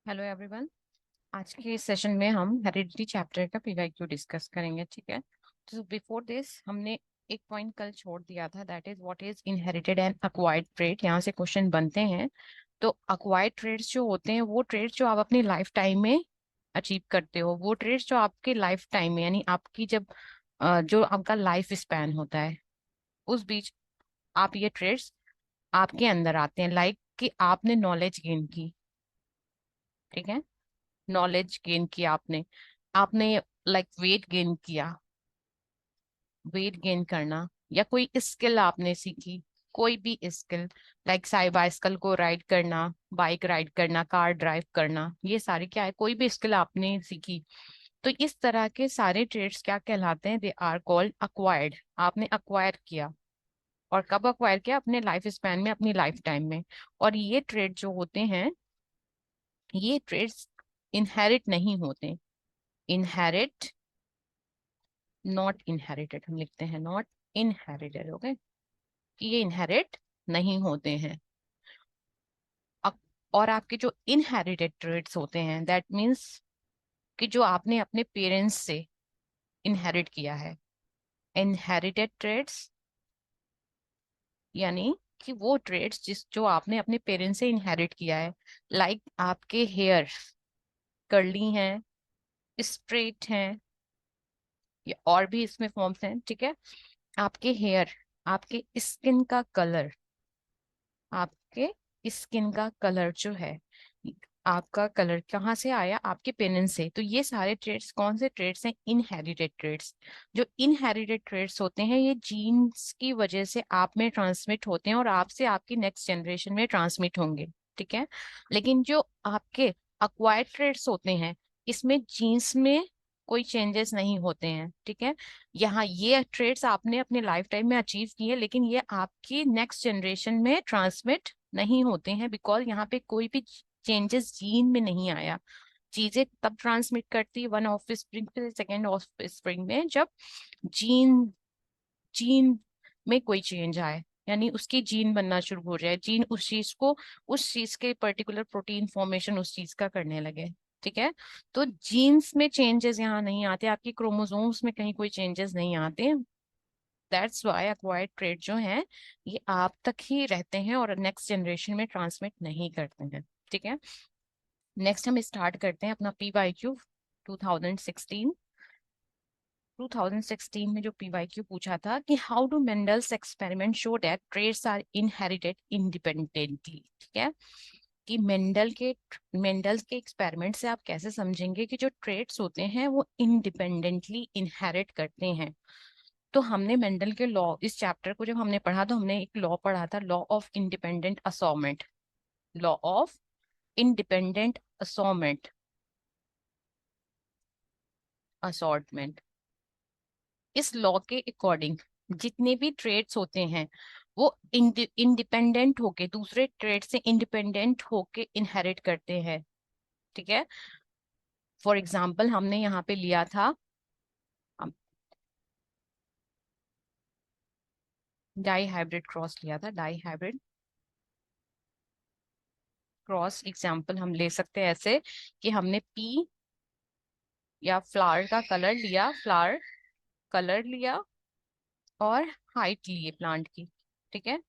Hello everyone. आज के इस सेशन में हम हेरिडिटी चैप्टर का पीवाईक्यू डिस्कस करेंगे। ठीक है, तो बिफोर दिस हमने एक पॉइंट कल छोड़ दिया था, that is what is inherited and acquired trait. यहाँ से क्वेश्चन बनते हैं। तो अक्वायर्ड ट्रेड्स जो होते हैं वो ट्रेड्स जो आप अपनी लाइफ टाइम में अचीव करते हो, वो ट्रेड्स जो आपके लाइफ टाइम में यानी आपकी जब जो आपका लाइफ स्पैन होता है उस बीच आप ये ट्रेड्स आपके अंदर आते हैं। लाइक कि आपने नॉलेज गेन की। ठीक है, नॉलेज गेन किया आपने आपने लाइक वेट गेन किया, वेट गेन करना, या कोई स्किल आपने सीखी, कोई भी स्किल लाइक बाइसिकल को राइड करना, बाइक राइड करना, कार ड्राइव करना, ये सारी क्या है, कोई भी स्किल आपने सीखी। तो इस तरह के सारे ट्रेड्स क्या कहलाते हैं? They are called acquired. आपने अक्वायर किया, और कब अक्वायर किया? अपने लाइफ स्पैन में, अपनी लाइफ टाइम में। और ये ट्रेड जो होते हैं, ये ट्रेड्स इनहेरिट नहीं होते। इनहेरिट, नॉट इनहेरिटेड हम लिखते हैं, नॉट इनहेरिटेड। ओके, कि ये इनहेरिट नहीं होते हैं। अक- और आपके जो इनहेरिटेड ट्रेड्स होते हैं, दैट मीन्स कि जो आपने अपने पेरेंट्स से इनहेरिट किया है। इनहेरिटेड ट्रेड्स यानी कि वो ट्रेड्स जो आपने अपने पेरेंट्स से इनहेरिट किया है। लाइक आपके हेयर कर्ली हैं, स्ट्रेट हैं, या और भी इसमें फॉर्म्स हैं। ठीक है, आपके हेयर, आपके स्किन का कलर, आपके स्किन का कलर जो है, आपका कलर कहाँ से आया? आपके पेरेंट्स से। तो ये सारे ट्रेड्स कौन से ट्रेड्स हैं? Inherited traits. जो इनहेरिटेड ट्रेड्स होते हैं ये जीन्स की वजह से आप में ट्रांसमिट होते हैं और आपसे आपकी नेक्स्ट जनरेशन में ट्रांसमिट होंगे। ठीक है, लेकिन जो आपके अक्वायर्ड ट्रेड्स होते हैं, इसमें जीन्स में कोई चेंजेस नहीं होते हैं। ठीक है, यहाँ ये ट्रेड्स आपने अपने लाइफ टाइम में अचीव किए, लेकिन ये आपकी नेक्स्ट जनरेशन में ट्रांसमिट नहीं होते हैं, बिकॉज यहाँ पे कोई भी चेंजेस जीन में नहीं आया। चीजें तब ट्रांसमिट करती है वन ऑफ स्प्रिंग से सेकेंड ऑफ स्प्रिंग में, जब जीन जीन में कोई चेंज आए, यानी उसकी जीन बनना शुरू हो जाए, जीन उस चीज को, उस चीज के पर्टिकुलर प्रोटीन फॉर्मेशन उस चीज का करने लगे। ठीक है, तो जीन्स में चेंजेस यहाँ नहीं आते, आपकी क्रोमोसोम्स में कहीं कोई चेंजेस नहीं आते। दैट्स वाई अक्वायर्ड ट्रेड जो है ये आप तक ही रहते हैं और नेक्स्ट जनरेशन में ट्रांसमिट नहीं करते हैं। ठीक है, नेक्स्ट हम स्टार्ट करते हैं अपना पी वाई क्यू 2016। 2016 में जो पीवाईक्यू पूछा था कि how do Mendel's experiment show that traits are inherited independently. ठीक है, कि मेंडल्स के एक्सपेरिमेंट से आप कैसे समझेंगे कि जो ट्रेड्स होते हैं वो इंडिपेंडेंटली इनहेरिट करते हैं। तो हमने मेंडल के लॉ, इस चैप्टर को जब हमने पढ़ा तो हमने एक लॉ पढ़ा था, law of independent assortment. Law of independent assortment, assortment. इस लॉ के अकॉर्डिंग जितने भी ट्रेड्स होते हैं वो इंडिपेंडेंट होके, दूसरे ट्रेड से इंडिपेंडेंट होके इनहेरिट करते हैं। ठीक है, फॉर एग्जाम्पल हमने यहाँ पे लिया था डाई हाइब्रिड क्रॉस लिया था, डाई हाइब्रिड क्रॉस एग्जाम्पल हम ले सकते हैं ऐसे कि हमने पी या फ्लावर का कलर लिया, फ्लावर कलर लिया और हाइट लिए प्लांट की। ठीक है,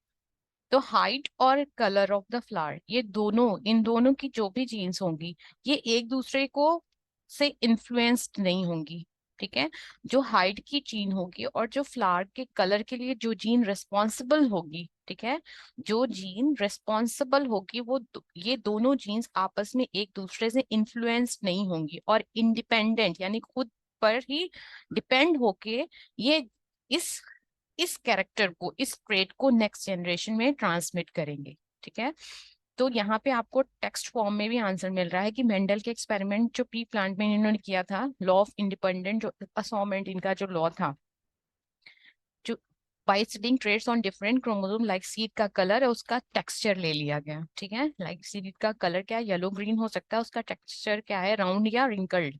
तो हाइट और कलर ऑफ द फ्लावर, ये दोनों, इन दोनों की जो भी जीन्स होंगी ये एक दूसरे को से इन्फ्लुएंस्ड नहीं होंगी। ठीक है, जो हाइट की जीन होगी और जो फ्लावर के कलर के लिए जो जीन रिस्पॉन्सिबल होगी, ठीक है, जो जीन रिस्पॉन्सिबल होगी वो ये दोनों जीन्स आपस में एक दूसरे से इन्फ्लुएंस्ड नहीं होंगी और इंडिपेंडेंट यानी खुद पर ही डिपेंड होके ये इस इस कैरेक्टर को, इस ट्रेट को नेक्स्ट जनरेशन में ट्रांसमिट करेंगे। ठीक है, तो यहाँ पे आपको टेक्स्ट फॉर्म में भी आंसर मिल रहा है कि मेंडल के एक्सपेरिमेंट जो पी प्लांट में इन्होंने किया था, लॉ ऑफ इंडिपेंडेंट जो असॉर्टमेंट इनका जो लॉ था, जो by studying traits on different chromosome like seed का कलर है उसका टेक्सचर ले लिया गया। ठीक है, लाइक सीड का कलर क्या है, येलो ग्रीन हो सकता है, उसका टेक्सचर क्या है, राउंड या रिंकल्ड।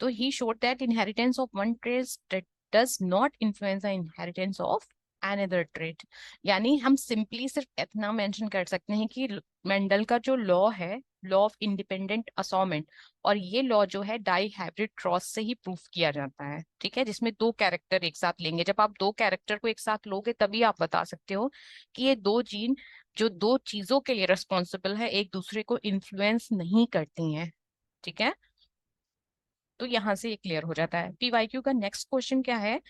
तो he showed that inheritance of one trade does not influence the inheritance of another trait. यानी हम सिंपली सिर्फ इतना मेंशन कर सकते हैं कि मेंडल का जो लॉ है, लॉ ऑफ इंडिपेंडेंट असॉर्टमेंट, और ये लॉ जो है डाई हाइब्रिड क्रॉस से ही प्रूफ किया जाता है, ठीक है, जिसमें दो कैरेक्टर एक साथ लेंगे। जब आप दो कैरेक्टर को एक साथ लोगे तभी आप बता सकते हो कि ये दो जीन जो दो चीजों के लिए रिस्पॉन्सिबल है एक दूसरे को इन्फ्लुएंस नहीं करती हैं, ठीक है। तो यहां से ये क्लियर हो जाता है। पीवाईक्यू का नेक्स्ट क्वेश्चन क्या है,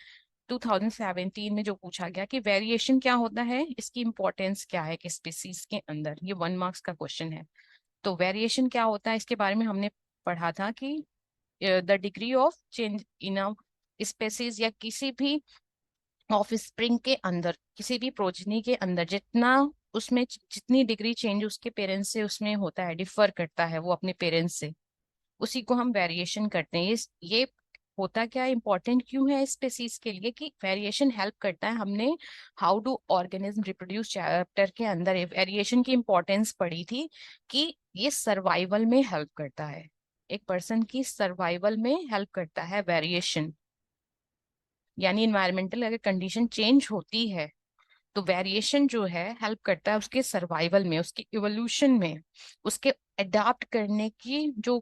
2017 में जो पूछा गया कि वेरिएशन क्या होता है, इसकी इंपॉर्टेंस क्या है कि स्पीसीज के अंदर, ये 1 मार्क्स का क्वेश्चन है। तो वेरिएशन क्या होता है इसके बारे में हमने पढ़ा था कि the degree of change in a species या किसी भी ऑफ स्प्रिंग के अंदर, किसी भी प्रोजनी के अंदर जितना उसमें जितनी डिग्री चेंज उसके पेरेंट्स से उसमें होता है, डिफर करता है वो अपने पेरेंट्स से, उसी को हम वेरिएशन करते हैं। ये होता क्या इंपॉर्टेंट क्यों है स्पेसीज के लिए कि वेरिएशन हेल्प करता है। हमने how do organism reproduce chapter के अंदर वेरिएशन की इंपॉर्टेंस पढ़ी थी कि ये सर्वाइवल में हेल्प करता है, एक पर्सन की सर्वाइवल में हेल्प करता है वेरिएशन। यानी इन्वायरमेंटल अगर कंडीशन चेंज होती है तो वेरिएशन जो है हेल्प करता है उसके सर्वाइवल में, उसके इवोल्यूशन में, उसके अडाप्ट करने की जो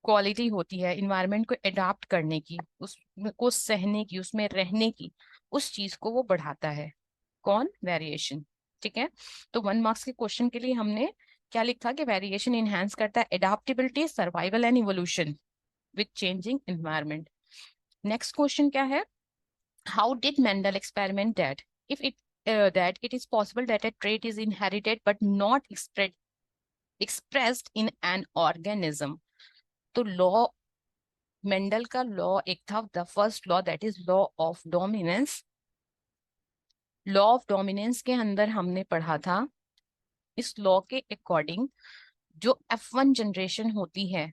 क्वालिटी होती है, इन्वायरमेंट को अडाप्ट करने की, उसको सहने की, उसमें रहने की, उस चीज को वो बढ़ाता है। कौन? वेरिएशन, ठीक है। तो 1 मार्क्स के क्वेश्चन के लिए हमने क्या लिखा कि वेरिएशन इनहेंस करता है adaptability, survival and evolution with changing environment. Next question क्या है, how did Mendel experiment that if it that it is possible that a trait is inherited but not expressed in an organism। तो law, Mendel का law एक था, the first law that is law of dominance. Law of dominance के अंदर हमने पढ़ा था इस लॉ के अकॉर्डिंग जो F1 जनरेशन होती है,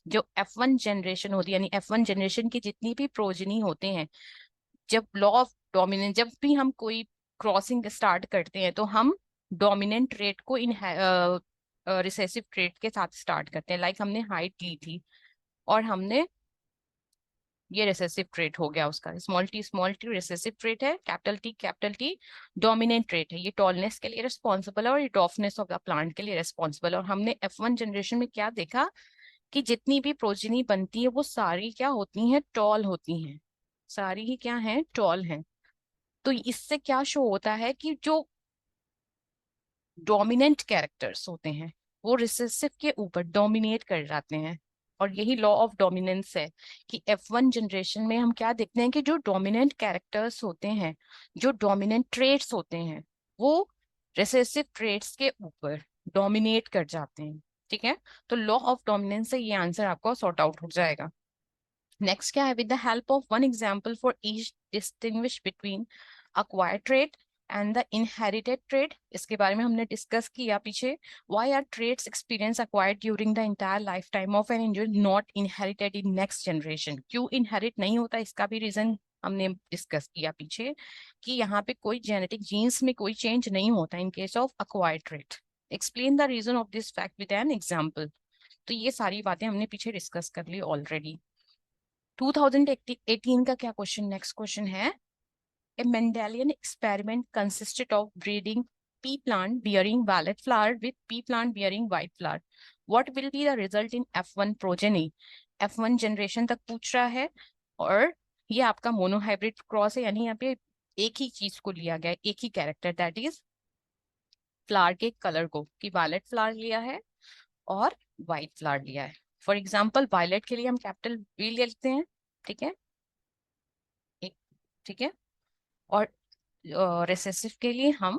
जो F1 जनरेशन होती है यानी F1 जनरेशन की जितनी भी प्रोजनी होते हैं, जब लॉ ऑफ डोमिनेंस, जब भी हम कोई क्रॉसिंग स्टार्ट करते हैं तो हम डोमिनेंट ट्रेट को इन रिसेसिव ट्रेट के साथ स्टार्ट करते हैं। लाइक हमने हाइट ली थी और हमने ये रिसेसिव ट्रेट हो गया उसका, स्मॉल टी रिसेसिव ट्रेट है, कैपिटल टी डोमिनेंट ट्रेट है, ये टॉलनेस के लिए रिस्पॉन्सिबल है और ये टॉफनेस ऑफ द प्लांट के लिए रिस्पॉन्सिबल है। और हमने F1 जनरेशन में क्या देखा कि जितनी भी प्रोजेनी बनती है वो सारी क्या होती हैं, टॉल होती हैं, सारी ही क्या है, टॉल हैं। तो इससे क्या शो होता है कि जो डोमिनेंट कैरेक्टर्स होते हैं वो रिसेसिव के ऊपर डोमिनेट कर जाते हैं। और यही लॉ ऑफ डोमिनेंस है कि F1 जनरेशन में हम क्या देखते हैं कि जो डोमिनेंट कैरेक्टर्स होते हैं, जो डोमिनेंट ट्रेट्स होते हैं, वो रिसेसिव ट्रेट्स के ऊपर डोमिनेट कर जाते हैं, ठीक है। तो लॉ ऑफ डोमिनेंस से ये आंसर आपको सॉर्ट आउट हो जाएगा। नेक्स्ट क्या है, with the help of one example for each distinguish between acquired trait and the inherited trait, इसके बारे में हमने डिस्कस किया पीछे। Why are traits experience acquired during the entire life time of an individual not inherited in next generation, क्यों inherit नहीं होता, इसका भी रीजन हमने डिस्कस किया पीछे कि यहाँ पे कोई जेनेटिक जीन्स में कोई चेंज नहीं होता in case of acquired trait। Explain the reason of this fact with an example. तो ये सारी बातें हमने पीछे डिस्कस कर ली ऑलरेडी। 2018 का क्या क्वेश्चन, नेक्स्ट क्वेश्चन है, a Mendelian experiment consisted of breeding pea plant bearing violet flower with pea plant bearing white flower. What will be the result in F1 progeny? F1 generation तक पूछ रहा है और ये आपका मोनोहाइब्रिड क्रॉस है, यानी यहाँ पे एक ही चीज को लिया गया है, एक ही कैरेक्टर, दैट इज फ्लावर के कलर को, कि वायलेट फ्लावर लिया है और व्हाइट फ्लावर लिया है। फॉर एग्जाम्पल वायलेट के लिए हम कैपिटल वी ले लेते हैं, ठीक है, एक, ठीक है, और रिसेसिव के लिए हम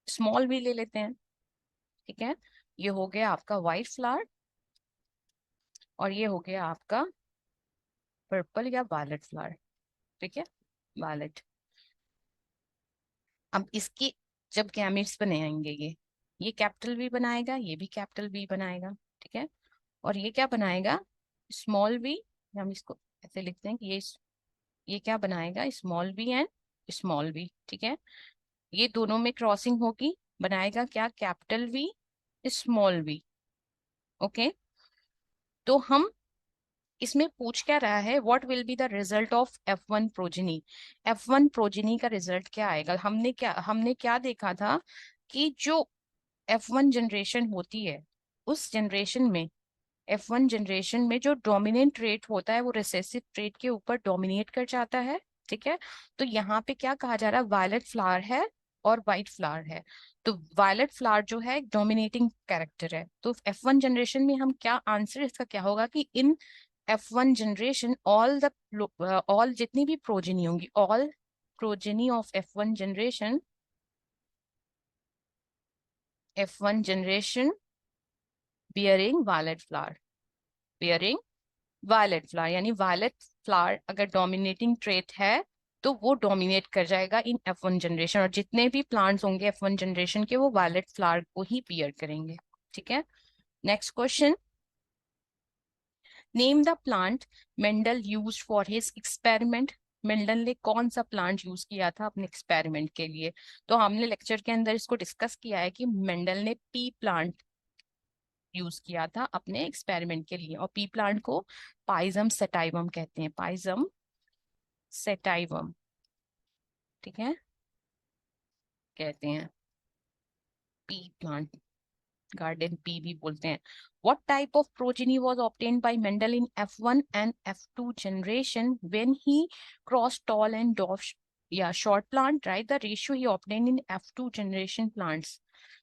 स्मॉल भी ले लेते हैं, ठीक है। ये हो गया आपका व्हाइट फ्लावर और ये हो गया आपका पर्पल या वायलेट फ्लावर, ठीक है, वायलेट। अब इसकी जब गैमेट्स बनाएंगे, ये कैपिटल वी बनाएगा, ये भी कैपिटल वी बनाएगा, ठीक है, और ये क्या बनाएगा, स्मॉल वी, हम इसको ऐसे लिखते हैं कि ये क्या बनाएगा, small V and small V, ठीक है। ये दोनों में क्रॉसिंग होगी, बनाएगा क्या, capital V small V, okay. तो हम इसमें पूछ क्या रहा है, what will be the result of F1 progeny. F1 progeny का रिजल्ट क्या आएगा। हमने क्या देखा था कि जो F1 जनरेशन होती है, उस जनरेशन में F1 जनरेशन में जो डोमिनेंट ट्रेट होता है वो रिसेसिव ट्रेट के ऊपर डोमिनेट कर जाता है। ठीक है, तो यहाँ पे क्या कहा जा रहा है, वायलेट फ्लावर है और व्हाइट फ्लावर है। तो वायलेट फ्लावर जो है डोमिनेटिंग कैरेक्टर है। तो F1 जनरेशन में हम क्या आंसर इसका क्या होगा कि इन F1 जनरेशन ऑल जितनी भी प्रोजेनी होंगी, all progeny of F1 generation bearing violet flower, bearing violet flower, यानी वायलेट फ्लावर अगर डोमिनेटिंग ट्रेट है तो वो डोमिनेट कर जाएगा इन F1 जनरेशन, और जितने भी प्लांट्स होंगे F1 जनरेशन के वो वायलेट फ्लावर को ही बियर करेंगे। ठीक है, next question, name the plant Mendel use for his experiment. Mendel ने कौन सा प्लांट यूज किया था अपने एक्सपेरिमेंट के लिए। तो हमने लेक्चर के अंदर इसको डिस्कस किया है कि मेंडल ने पी प्लांट यूज किया था अपने एक्सपेरिमेंट के लिए, और पी प्लांट को पाइजम सेटाइवम कहते हैं, पाइजम सेटाइवम, ठीक है, कहते हैं पी प्लांट, गार्डन पी भी बोलते हैं। What type of progeny was obtained by Mendel in F1 and F2 generation when he crossed tall and dwarf या short plant, right? The ratio he obtained in F2 generation plants.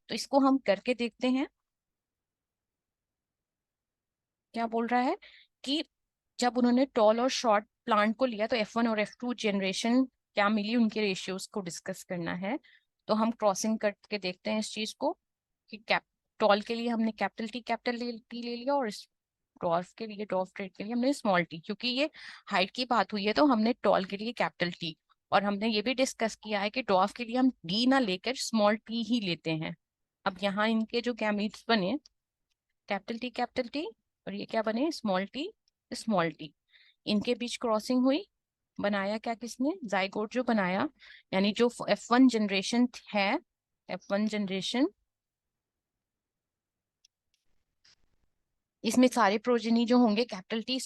तो इसको हम करके देखते हैं। क्या बोल रहा है कि जब उन्होंने टॉल और शॉर्ट प्लांट को लिया तो F1 और F2 जनरेशन क्या मिली, उनके रेशियोज को डिस्कस करना है। तो हम क्रॉसिंग करके देखते हैं इस चीज को कि कैप टॉल के लिए हमने कैपिटल टी ले लिया, और डॉर्फ के लिए, डॉर्फ ट्रेड के लिए हमने स्मॉल टी। क्योंकि ये हाइट की बात हुई है तो हमने टॉल के लिए कैपिटल टी, और हमने ये भी डिस्कस किया है कि डॉर्फ के लिए हम डी ना लेकर स्मॉल टी ही लेते हैं। अब यहाँ इनके जो गैमीट्स बने कैपिटल टी और ये क्या बने, स्मॉल टी स्मॉल टी, इनके बीच क्रॉसिंग हुई, बनाया क्या किसने, जाइगोट जो बनाया, यानी जो F1 जनरेशन है, F1 जनरेशन, इसमें सारे प्रोजेनी जो होंगे कैपिटल टी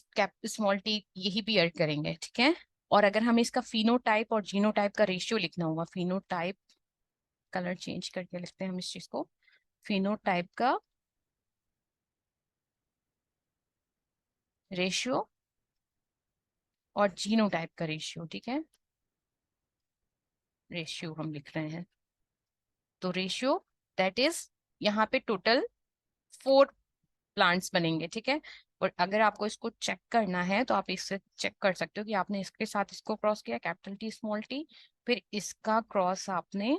स्मॉल टी यही बियर करेंगे। ठीक है, और अगर हमें इसका फिनोटाइप और जीनोटाइप का रेशियो लिखना होगा, फिनोटाइप, कलर चेंज करके लिखते हैं हम इस चीज को, फिनोटाइप का रेशियो और जीनोटाइप का रेशियो। ठीक है, रेशियो हम लिख रहे हैं, तो रेशियो दैट इज, यहाँ पे टोटल 4 प्लांट्स बनेंगे। ठीक है, और अगर आपको इसको चेक करना है तो आप इससे चेक कर सकते हो कि आपने इसके साथ इसको क्रॉस किया कैपिटल टी स्मॉल टी, फिर इसका क्रॉस आपने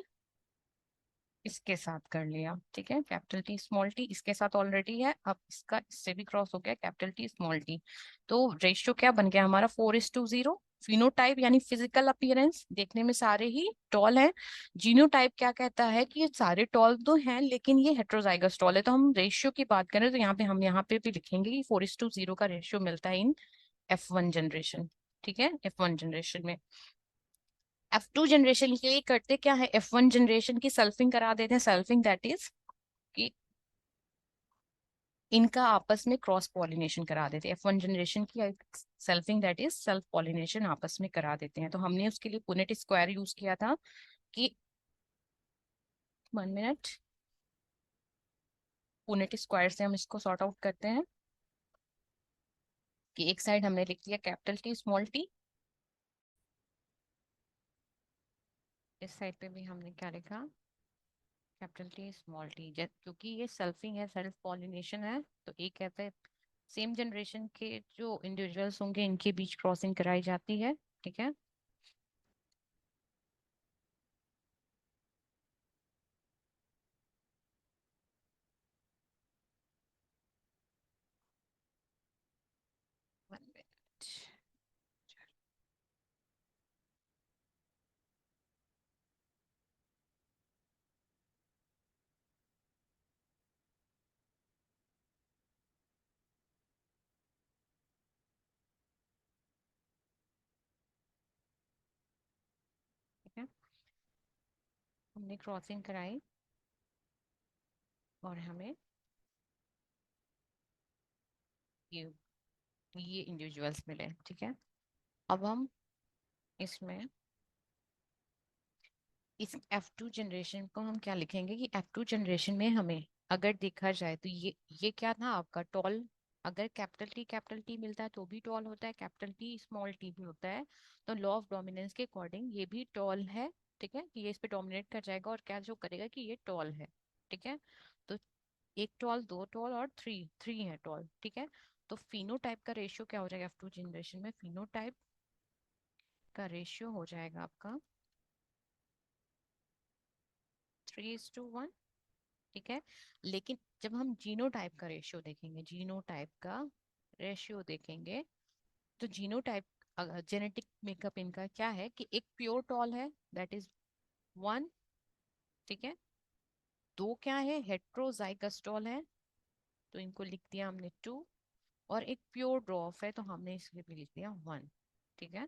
इसके साथ कर लिया। ठीक है, कैपिटल टी स्मॉल टी इसके साथ ऑलरेडी है, अब इसका इससे भी क्रॉस हो गया कैपिटल टी स्मॉल टी। तो रेशियो क्या बन गया हमारा, 4:0। फिनोटाइप यानी फिजिकल अपीयरेंस, देखने में सारे ही टॉल हैं। जीनोटाइप क्या कहता है कि ये सारे टॉल तो हैं लेकिन ये हेट्रोजाइगस टॉल है। तो हम रेशियो की बात करें तो हम यहाँ पे भी लिखेंगे कि 4:0 का रेशियो मिलता है इन F1 जनरेशन। ठीक है, F1 जनरेशन में। F2 जनरेशन के लिए करते क्या है, F1 जनरेशन की सल्फिंग करा देते हैं। सल्फिंग दैट इज कि इनका आपस में क्रॉस पॉलिनेशन करा देते हैं। F1 जनरेशन की selfing that is self pollination आपस में करा देते हैं। तो हमने उसके लिए पुनेट स्क्वायर यूज किया था कि 1 मिनट, पुनेट स्क्वायर से हम इसको सॉर्ट आउट करते हैं कि एक साइड हमने लिख लिया कैपिटल टी स्मॉल टी, इस साइड पे भी हमने क्या लिखा, कैपिटल टी स्मॉल टी। क्योंकि ये सेल्फिंग है, सेल्फ पॉलिनेशन है, तो एक कहते हैं सेम जनरेशन के जो इंडिविजुअल्स होंगे इनके बीच क्रॉसिंग कराई जाती है। ठीक है, वन मिनट, ठीक है, हमने क्रॉसिंग कराई और हमें ये ये इंडिविजुअल्स मिले, ठीक है। अब हम इसमें इस F2 जनरेशन को हम क्या लिखेंगे कि F2 जनरेशन में हमें अगर देखा जाए तो ये क्या था आपका टॉल। अगर कैपिटल टी मिलता है तो भी टॉल होता है, कैपिटल टी स्मॉल टी भी होता है। तो लॉ ऑफ डोमिनेंस के अकॉर्डिंग ये भी टॉल है, ठीक है, कि ये इस पे डोमिनेट कर जाएगा और क्या जो करेगा कि ये टॉल है, ठीक है। तो एक टॉल, दो टॉल और थ्री थ्री है टॉल, ठीक है। तो फिनोटाइप का रेशियो क्या हो जाएगा F2 जनरेशन में, फिनोटाइप का रेशियो हो जाएगा आपका 3:1, ठीक है। लेकिन जब हम जीनोटाइप का रेशियो देखेंगे, जीनोटाइप का रेशियो देखेंगे, तो जीनोटाइप जेनेटिक मेकअप इनका क्या है कि एक प्योर टॉल है दैट इज 1, ठीक है। दो क्या है, हेट्रोजाइगस टॉल है, तो इनको लिख दिया हमने 2। और एक प्योर ड्रॉफ है तो हमने इसके भी लिख दिया 1, ठीक है।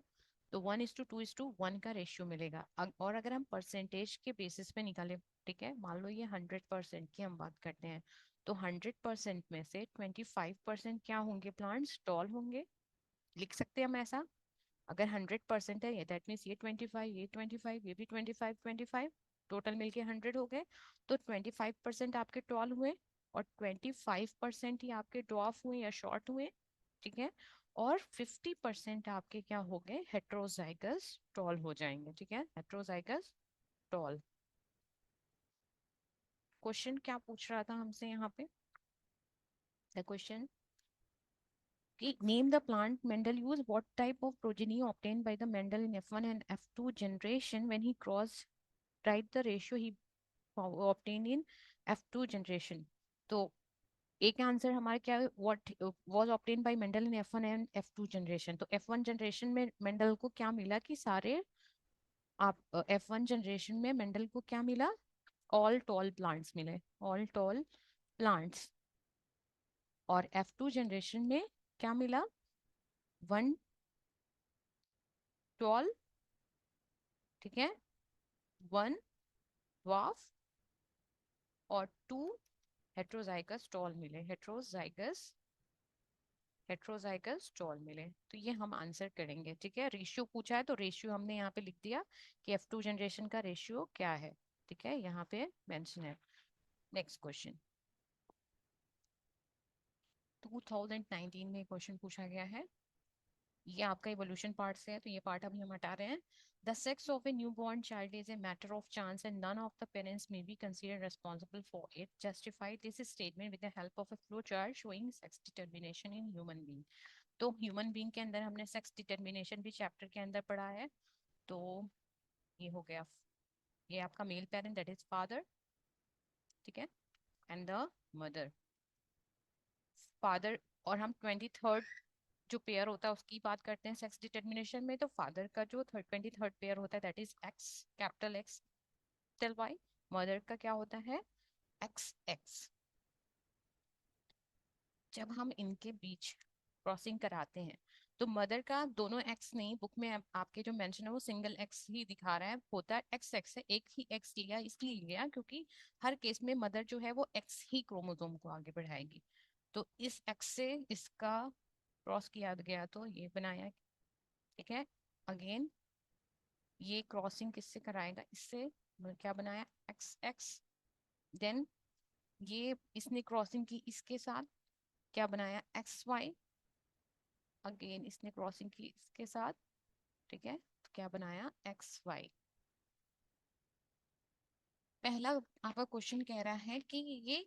तो 1:2:1 का रेशियो मिलेगा। और अगर हम परसेंटेज के बेसिस पे निकाले, ठीक है, मान लो ये 100% की हम बात करते हैं, तो 100% में से 25% क्या होंगे, प्लांट्स टॉल होंगे। लिख सकते हैं हम ऐसा। अगर 100% है ये, दैट मीन्स ये 25, ये 25, ये भी 25, टोटल मिलके 100 हो गए। तो 25% आपके टॉल हुए और 25% ही आपके ड्वार्फ हुए या शॉर्ट हुए, ठीक है। और 50% आपके क्या हो गए, हेट्रोजाइगस टॉल हो जाएंगे, ठीक है, हेट्रोजाइगस टॉल। क्वेश्चन क्या पूछ रहा था हमसे यहाँ पे, द क्वेश्चन कि name the plant Mendel used what type of progeny obtained by the Mendel in F1 and F2 generation when he crossed, write the ratio he obtained in F2 generation। तो एक answer हमारा क्या है, what was obtained by Mendel in F1 and F2 generation। तो F1 generation में Mendel को क्या मिला कि सारे आप F1 जनरेशन में मेंडल को क्या मिला, ऑल टॉल प्लांट्स मिले, ऑल टॉल प्लांट्स। और F2 जनरेशन में क्या मिला, वन टॉल, ठीक है, वन वाफ और टू हेट्रोजाइगस टॉल मिले, हेट्रोजाइगस टॉल मिले। तो ये हम आंसर करेंगे, ठीक है। रेशियो पूछा है तो रेशियो हमने यहाँ पे लिख दिया कि F2 जनरेशन का रेशियो क्या है, ठीक है, यहाँ पे मेंशन है। नेक्स्ट क्वेश्चन, 2019 में क्वेश्चन पूछा गया है, ये आपका इवोल्यूशन पार्ट से है तो ये पार्ट अभी हम हटा रहे हैं। The sex of a new born child is a matter of chance and none of the parents may be considered responsible for it, justify this statement with the help of a flow chart showing sex determination in human being. तो human being के अंदर हमने sex determination भी chapter के अंदर पढ़ा है। तो ये हो गया, ये आपका male parent that is father, ठीक है, एंड द मदर, फादर। और हम 23rd जो पेयर होता है उसकी बात करते हैं सेक्स डिटर्मिनेशन में, तो फादर का जो 23rd पेयर होता है that is X, capital X capital Y. Mother का क्या होता है, एक्स एक्स। जब हम इनके बीच क्रॉसिंग कराते हैं तो मदर का दोनों एक्स नहीं, बुक में आपके जो मेंशन है वो सिंगल एक्स ही दिखा रहा है, होता है एक्स एक्स है, एक ही एक्स लिया, इसलिए लिया क्योंकि हर केस में मदर जो है वो एक्स ही क्रोमोसोम को आगे बढ़ाएगी। तो इस एक्स से इसका क्रॉस किया गया तो ये बनाया, ठीक है। अगेन ये क्रॉसिंग किससे कराएगा, इससे, क्या बनाया, एक्स एक्स। देन ये इसने क्रॉसिंग की इसके साथ, क्या बनाया, एक्स वाई। अगेन इसने क्रॉसिंग की इसके साथ, ठीक है, तो क्या बनाया, एक्स वाई। पहला आपका क्वेश्चन कह रहा है कि ये,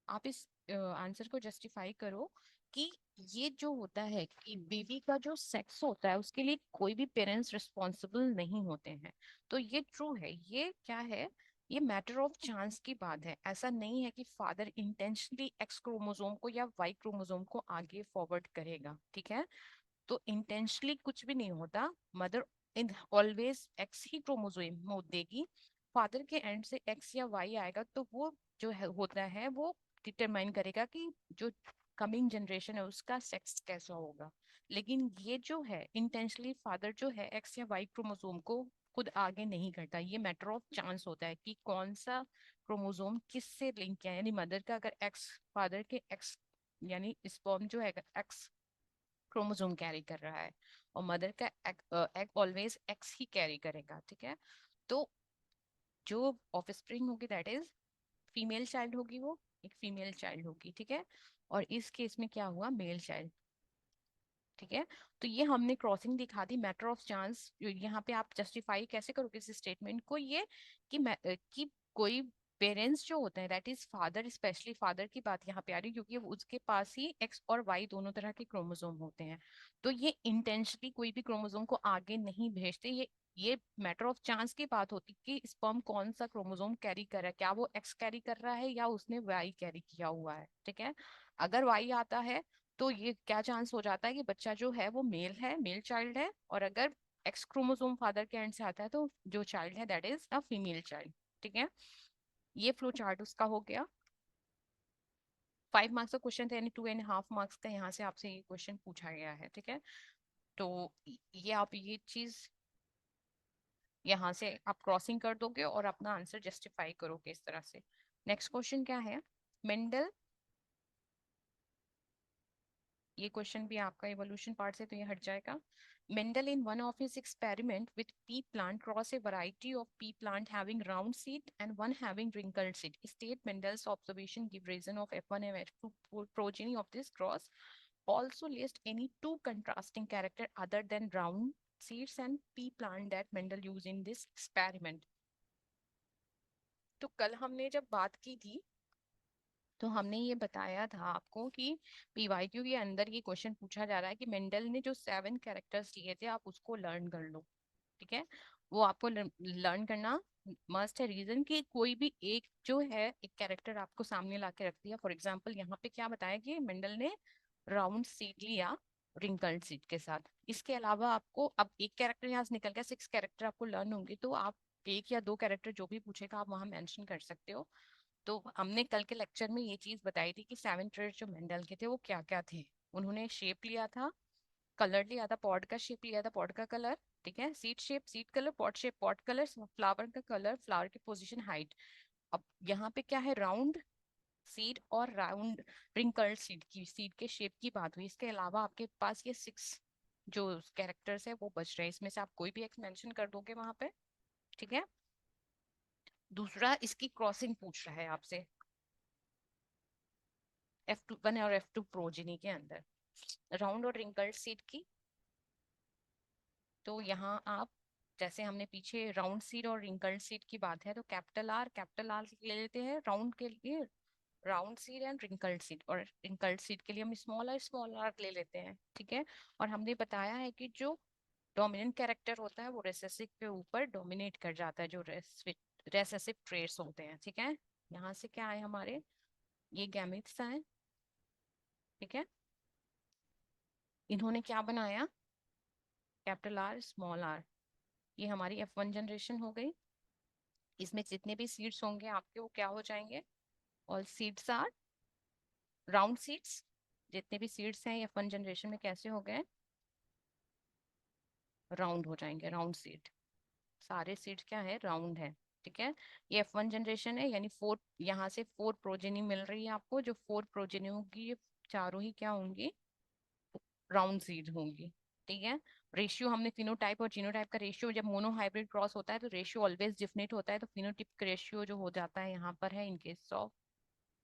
आप इस आंसर को जस्टिफाई करो कि ये जो होता है कि बेबी का जो सेक्स होता है उसके लिए कोई भी पेरेंट्स रिस्पॉन्सिबल नहीं होते हैं। तो ये ट्रू है, ये क्या है, ये मैटर ऑफ चांस की बात है। ऐसा नहीं है कि फादर इंटेंशनली एक्स क्रोमोसोम को या वाई क्रोमोसोम को आगे फॉरवर्ड करेगा, ठीक है। तो इंटेंशनली कुछ भी नहीं होता, mother in always x he chromosome देगी। फादर के एंड से एक्स या वाई आएगा तो वो जो है होता है वो डिटरमाइन करेगा कि जो कमिंग जनरेशन है उसका सेक्स कैसा होगा। लेकिन ये जो है इंटेंशनली फादर जो है एक्स या वाई क्रोमोसोम को खुद आगे नहीं करता, ये मैटर ऑफ चांस होता है कि कौन सा क्रोमोसोम किससे लिंक है। यानी मदर का अगर एक्स, फादर के एक्स यानी स्पर्म जो है एक्स क्रोमोसोम कैरी कर रहा है, और मदर का एग ऑलवेज एक्स ही कैरी करेगा, ठीक है। तो जो ऑफस्प्रिंग होगी दैट इज फीमेल चाइल्ड होगी, वो एक फीमेल चाइल्ड होगी, ठीक है। और इस केस में क्या हुआ, मेल चाइल्ड, ठीक है। तो ये हमने क्रॉसिंग दिखा दी, मैटर ऑफ चांस। यहाँ पे आप जस्टिफाई कैसे करोगे इस स्टेटमेंट को, ये कि कोई पेरेंट्स जो होते हैं, that is father, specially father की बात यहाँ पे आ रही है, क्योंकि उसके पास ही एक्स और वाई दोनों तरह के क्रोमोसोम होते हैं। तो ये इंटेंशनली कोई भी क्रोमोसोम को आगे नहीं भेजते, ये मैटर ऑफ चांस की बात होती कि स्पर्म कौन सा क्रोमोसोम कैरी कर रहा है, क्या वो एक्स कैरी कर रहा है या उसने वाई कैरी किया हुआ है, ठीक है। अगर वाई आता है तो ये क्या चांस हो जाता है कि बच्चा जो है वो मेल है, मेल चाइल्ड है। और अगर एक्स क्रोमोसोम फादर के एंड से आता है तो जो चाइल्ड है that is a female child, ठीक है। ये फ्लो चार्ट उसका हो गया। 5 मार्क्स का क्वेश्चन था, यानी 2.5 मार्क्स का यहाँ से आपसे ये क्वेश्चन पूछा गया है, ठीक है। तो ये आप ये चीज यहाँ से आप क्रॉसिंग कर दोगे और अपना आंसर जस्टिफाई करोगे इस तरह से। नेक्स्ट क्वेश्चन क्या है, मेंडल, ये क्वेश्चन भी आपका इवोल्यूशन पार्ट से तो ये हट जाएगा। Mendel in one of his experiment with pea plant cross a variety of pea plant having round seed and one having wrinkled seed. State Mendel's observation give reason of F1 and F2 progeny of this cross. Also list any two contrasting character other than round seeds and pea plant that Mendel used in this experiment. तो कल हमने जब बात की थी तो हमने ये बताया था आपको कि पीवाईक्यू के अंदर ये क्वेश्चन पूछा जा रहा है कि मेंडल ने जो 7 कैरेक्टर्स दिए थे आप उसको लर्न कर लो, ठीक है। वो आपको लर्न करना मस्ट है। रीजन कि कोई भी एक जो है एक कैरेक्टर आपको सामने ला के रख दिया, फॉर एग्जाम्पल यहाँ पे क्या बताया कि मेंडल ने राउंड सीड लिया रिंकल्ड सीड के साथ। इसके अलावा आपको अब एक कैरेक्टर यहाँ से निकल गया, 6 कैरेक्टर आपको लर्न होंगे, तो आप एक या दो कैरेक्टर जो भी पूछेगा आप वहां मेंशन कर सकते हो। तो हमने कल के लेक्चर में ये चीज बताई थी कि 7 ट्रेड जो मेंडल के थे वो क्या क्या थे। उन्होंने शेप लिया था, कलर लिया था, पॉड का शेप लिया था, पॉड का कलर, ठीक है, seed shape, seed colour, pot shape, pot colour, flower का कलर, फ्लावर की पोजीशन, हाइट। अब यहाँ पे क्या है, राउंड सीड और राउंड रिंकल्ड सीड की सीड के शेप की बात हुई। इसके अलावा आपके पास ये 6 जो कैरेक्टर्स है वो बच रहे हैं, इसमें से आप कोई भी एक मेंशन कर दोगे वहां पे, ठीक है। दूसरा इसकी क्रॉसिंग पूछ रहा है आपसे F1 और F2 प्रोजेनी के अंदर राउंड और रिंकल्ड सीड की। तो यहाँ आप जैसे हमने पीछे राउंड सीड और रिंकल्ड सीड की बात है तो कैपिटल आर ले लेते हैं राउंड के लिए, round seed and wrinkled seed, और रिंकल्ड सीड के लिए हम स्मॉल आर ले लेते हैं, ठीक है। और हमने बताया है कि जो डोमिनेंट कैरेक्टर होता है वो रेसेसिव के ऊपर डोमिनेट कर जाता है, जो रेसेसिव ट्रेट्स होते हैं, ठीक है। यहाँ से क्या है हमारे, ये गैमेट्स हैं, ठीक है। इन्होंने क्या बनाया, कैपिटल आर स्मॉल आर, ये हमारी F1 जनरेशन हो गई। इसमें जितने भी सीड्स होंगे आपके वो क्या हो जाएंगे, all seeds are round seeds. जितने भी सीड्स हैं F1 जनरेशन में कैसे हो गए, राउंड हो जाएंगे, राउंड सीड। सारे सीड्स क्या है, राउंड है, ठीक है। ये F1 जनरेशन है, यानी 4, यहाँ से 4 प्रोजेनी मिल रही है आपको, जो 4 प्रोजेनी होगी ये चारों ही क्या होंगी, राउंड सीड होंगी, ठीक है। रेशियो हमने फिनोटाइप और जीनोटाइप का रेशियो, जब मोनो हाइब्रिड क्रॉस होता है तो रेशियो ऑलवेज डिफिनेट होता है, तो फिनोटाइप रेशियो जो हो जाता है यहाँ पर है इन case of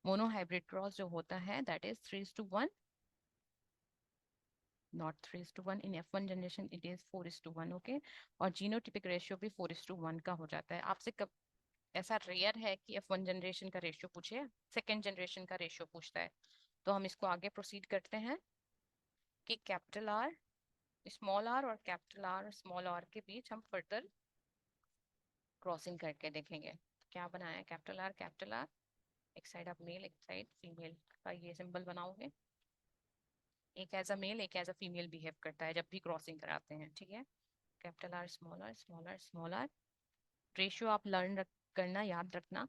mono hybrid cross जो होता है that is 3:1, not 3:1 in F1 generation, it is 4:1, okay. और जीनोटिपिक रेशियो भी 4:1 का हो जाता है। आपसे कब ऐसा रेयर है कि F1 जनरेशन का रेशियो पूछे, सेकेंड जनरेशन का रेशियो पूछता है। तो हम इसको आगे प्रोसीड करते हैं कि कैपिटल आर स्मॉल आर और कैपिटल आर स्मॉल आर के बीच हम फर्दर क्रॉसिंग करके देखेंगे। क्या बनाया, कैपिटल आर, एक साइड आप मेल एक साइड फीमेल का ये सिंबल बनाओगे, एक एज अ मेल एक एज अ फीमेल बिहेव करता है जब भी क्रॉसिंग कराते हैं, ठीक है। Capital R small R small R small R. Ratio आप करना याद रखना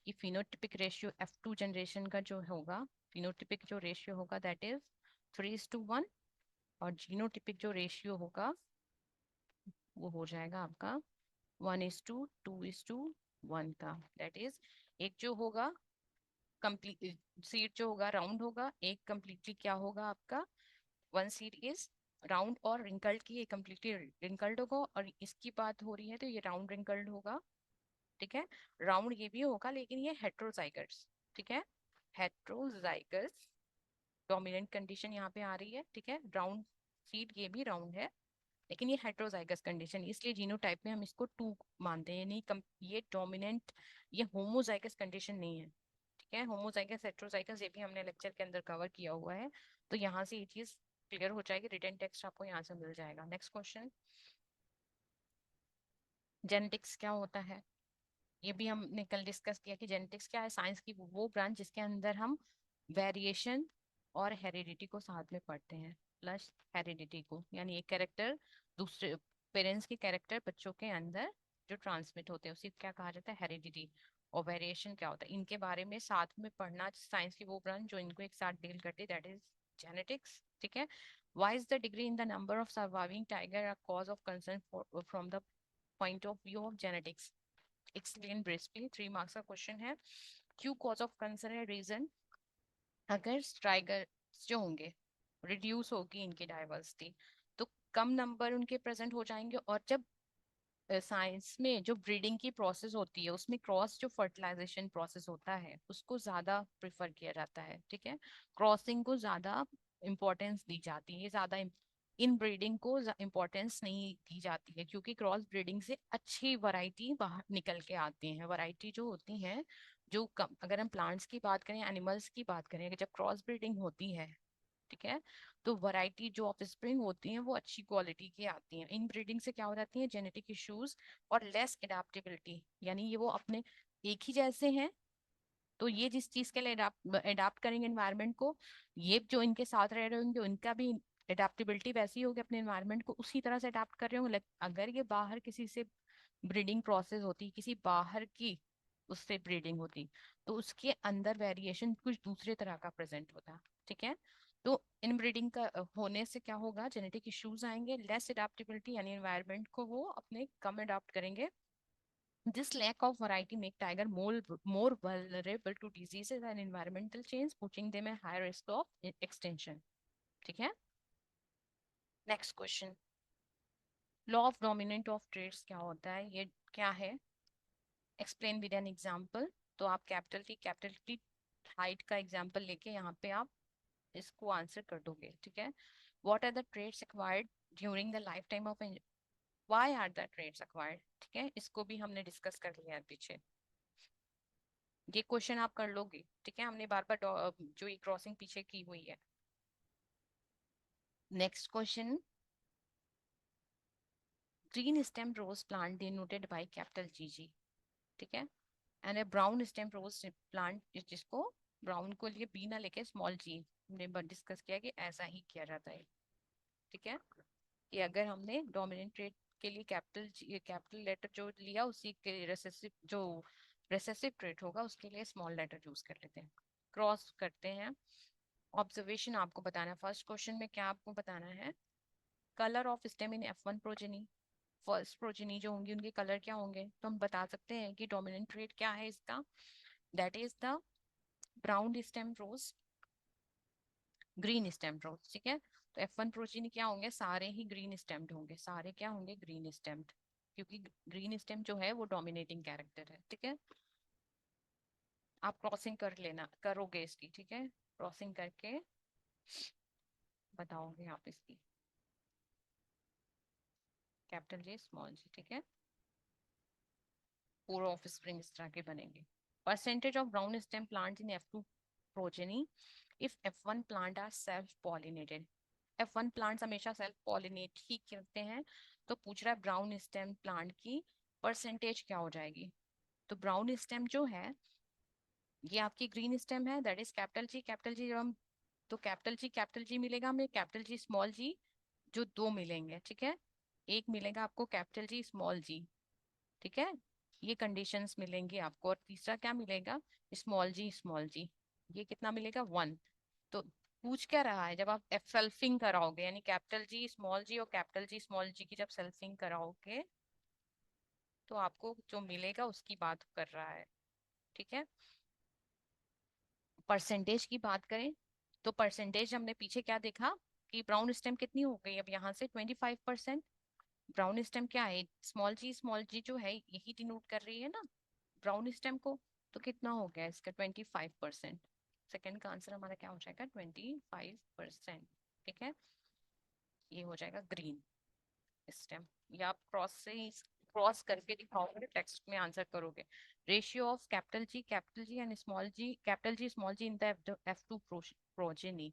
कि फिनोटिपिक रेशियो F2 जनरेशन का जो होगा, फिनोटिपिक जो रेशियो होगा दैट इज 3:1, और जीनोटिपिक जो रेशियो होगा वो हो जाएगा आपका 1:2:1 का, दैट इज एक जो होगा कंप्लीट सीट जो होगा राउंड होगा, एक कंप्लीटली क्या होगा आपका वन सीड इज राउंड और रिंकल्ड की, ये कम्प्लीटली रिंकल्ड होगा, और इसकी बात हो रही है तो ये राउंड रिंकल्ड होगा। ठीक है, राउंड ये भी होगा लेकिन ये हेट्रोजाइगस। ठीक है, हेट्रोजाइगस डोमिनेंट कंडीशन यहाँ पे आ रही है। ठीक है, राउंड सीड ये भी राउंड है लेकिन ये हेट्रोजाइगस कंडीशन, इसलिए जीनोटाइप में हम इसको टू मानते हैं, यानी ये डोमिनेंट, ये होमोजाइगस कंडीशन नहीं है। ठीक है, होमोजाइगस हेट्रोजाइगस ये भी हमने लेक्चर के अंदर कवर किया हुआ है, तो यहाँ से ये चीज क्लियर हो जाएगी। रिटन टेक्स्ट आपको यहाँ से मिल जाएगा। नेक्स्ट क्वेश्चन, जेनेटिक्स क्या होता है? ये भी हमने कल डिस्कस किया कि जेनेटिक्स क्या है, साइंस की वो ब्रांच जिसके अंदर हम वेरिएशन और हेरिडिटी को साथ में पढ़ते हैं, प्लस हेरिडिटी को, यानी एक कैरेक्टर दूसरे पेरेंट्स के कैरेक्टर बच्चों के अंदर जो ट्रांसमिट होते हैं उसी को क्या कहा जाता है, हेरिडिटी। और वेरिएशन क्या होता है, इनके बारे में साथ में पढ़ना, साइंस की वो ब्रांच जो इनको एक साथ डील करती है, दैट इज जेनेटिक्स। ठीक है, why is the degree in the number of surviving tiger a cause of concern from the point of view of genetics? Explain briskly, 3 marks का क्वेश्चन है। क्यों कॉज ऑफ कंसर्न है, reason, अगर tiger जो होंगे reduce होगी इनकी diversity तो कम नंबर उनके प्रेजेंट हो जाएंगे, और जब साइंस में जो ब्रीडिंग की प्रोसेस होती है उसमें क्रॉस जो फर्टिलाइजेशन प्रोसेस होता है उसको ज्यादा प्रेफर किया जाता है। ठीक है, क्रॉसिंग को ज्यादा इम्पोर्टेंस दी जाती है, ज्यादा इन ब्रीडिंग को इम्पोर्टेंस नहीं दी जाती है, क्योंकि क्रॉस ब्रीडिंग से अच्छी वैरायटी बाहर निकल के आती है। वैरायटी जो होती है, जो कम, अगर हम प्लांट्स की बात करें, एनिमल्स की बात करें, जब क्रॉस ब्रीडिंग होती है, ठीक है, तो वैरायटी जो ऑफ स्प्रिंग होती हैं वो अच्छी क्वालिटी की आती हैं। इन ब्रीडिंग से क्या हो जाती है, जेनेटिक इश्यूज और लेस एडाप्टेबिलिटी, यानी ये वो अपने एक ही जैसे हैं, तो ये जिस चीज के लिए अडाप्ट करेंगे एनवायरनमेंट को, ये जो इनके साथ रह रहे होंगे उनका भी एडाप्टेबिलिटी वैसी होगी, अपने एनवायरनमेंट को उसी तरह से अडाप्ट कर रहे होंगे। अगर ये बाहर किसी से ब्रीडिंग प्रोसेस होती, किसी बाहर की उससे ब्रीडिंग होती, तो उसके अंदर वेरिएशन कुछ दूसरे तरह का प्रेजेंट होता। ठीक है, तो इन ब्रीडिंग का होने से क्या होगा, जेनेटिक इश्यूज आएंगे, लेस एडाप्टेबिलिटी, यानी एनवायरनमेंट को वो अपने कम अडाप्ट करेंगे। This lack of variety make tiger more vulnerable to diseases and environmental change, putting them at higher risk of extinction. ठीक है, next question, law of dominant of traits क्या होता है, ये क्या है, एक्सप्लेन विद एन एग्जांपल। तो आप कैपिटल टी हाइट का एग्जांपल लेके यहाँ पे आप इसको आंसर कर दोगे। ठीक है, what are the traits acquired during the life time of, why are the traits acquired? ठीक है, इसको भी हमने डिस्कस कर लिया है पीछे, ये क्वेश्चन आप कर लोगे। ठीक है, हमने बार बार जो ये क्रॉसिंग पीछे की हुई है। Next question, green stem rose plant denoted by capital G. ठीक है, and a brown stem rose plant, जिसको ब्राउन को लिए बी ना लेके स्मॉल जी, हमने डिस्कस किया कि ऐसा ही किया जाता है। ठीक है, कि अगर हमने डोमिनेंट ट्रेड के लिए कैपिटल लेटर जो लिया, उसी के रेसेसिव जो रेसेसिव ट्रेड होगा उसके लिए स्मॉल लेटर यूज कर लेते हैं। क्रॉस करते हैं, ऑब्जर्वेशन आपको बताना है। फर्स्ट क्वेश्चन में क्या आपको बताना है, colour of stem in F1 progeny. First progeny जो होंगी उनके कलर क्या होंगे, तो हम बता सकते हैं कि डोमिनेंट ट्रेट क्या है इसका, that is the brown stem rose, green stem rose. ठीक है, तो F1 प्रोजेनी क्या होंगे, सारे ही ग्रीन स्टेम्ड होंगे, सारे क्या होंगे, ग्रीन स्टेम्ड, क्योंकि ग्रीन स्टेम जो है वो डोमिनेटिंग कैरेक्टर है। ठीक है, आप क्रॉसिंग कर लेना, करोगे इसकी। ठीक है, क्रॉसिंग करके बताओगे आप इसकी, कैपिटल जे स्मॉल जी। ठीक है, पूरा ऑफ स्प्रिंग इस तरह के बनेंगे। Percentage of brown stem plant in F2 progeny if F1 plant are self pollinated. F1 plants हमेशा सेल्फ पॉलिनेट ही करते हैं, तो पूछ रहा है ब्राउन स्टेम प्लांट की परसेंटेज क्या हो जाएगी। तो ब्राउन स्टेम जो है ये आपकी ग्रीन स्टेम है, दैट इज कैपिटल जी जब हम, तो कैपिटल जी मिलेगा हमें, कैपिटल जी स्मॉल जी, जो दो मिलेंगे। ठीक है, एक मिलेगा आपको कैपिटल जी स्मॉल जी। ठीक है, ये कंडीशंस मिलेंगी आपको, और तीसरा क्या मिलेगा, स्मॉल जी, ये कितना मिलेगा, 1। तो पूछ क्या रहा है, जब आप एफ सेल्फिंग कराओगे, यानी कैपिटल जी स्मॉल जी और कैपिटल जी स्मॉल जी की जब सेल्फिंग कराओगे तो आपको जो मिलेगा उसकी बात कर रहा है। ठीक है, परसेंटेज की बात करें तो परसेंटेज हमने पीछे क्या देखा आपकी ब्राउन स्टेम कितनी हो गई अब यहाँ से 25%। ब्राउन स्टेम क्या है, स्मॉल जी जो है यही डिनोट कर रही है ना ब्राउन स्टेम को। तो कितना हो गया इसका 25%। सेकंड का आंसर हमारा क्या हो जाएगा 25%। ठीक है, ये हो जाएगा ग्रीन स्टेम। या आप क्रॉस करके दिखाओगे टेक्स्ट में आंसर करोगे। Ratio of capital G and small G in the F2 progeny,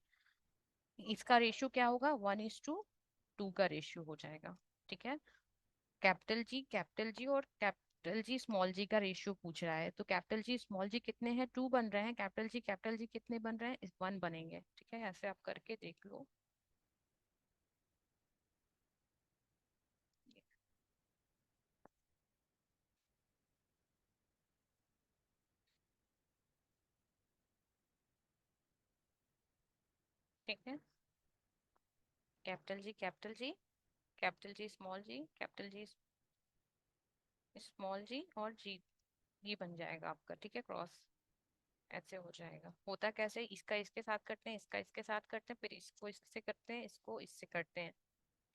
इसका रेशियो क्या होगा 1:2 का रेशियो हो जाएगा। ठीक है, कैपिटल जी और कैपिटल जी स्मॉल जी का रेशियो पूछ रहा है, तो कैपिटल जी स्मॉल जी कितने हैं 2 बन रहे हैं, कैपिटल जी कितने बन रहे हैं 1 बनेंगे। ठीक है, ऐसे आप करके देख लो। ठीक है, capital G capital G small G और जी, ये बन जाएगा आपका। ठीक है, क्रॉस ऐसे हो जाएगा। होता कैसे, इसका इसके साथ करते हैं, इसका इसके साथ करते हैं, फिर इसको इससे करते हैं, इसको इससे करते हैं।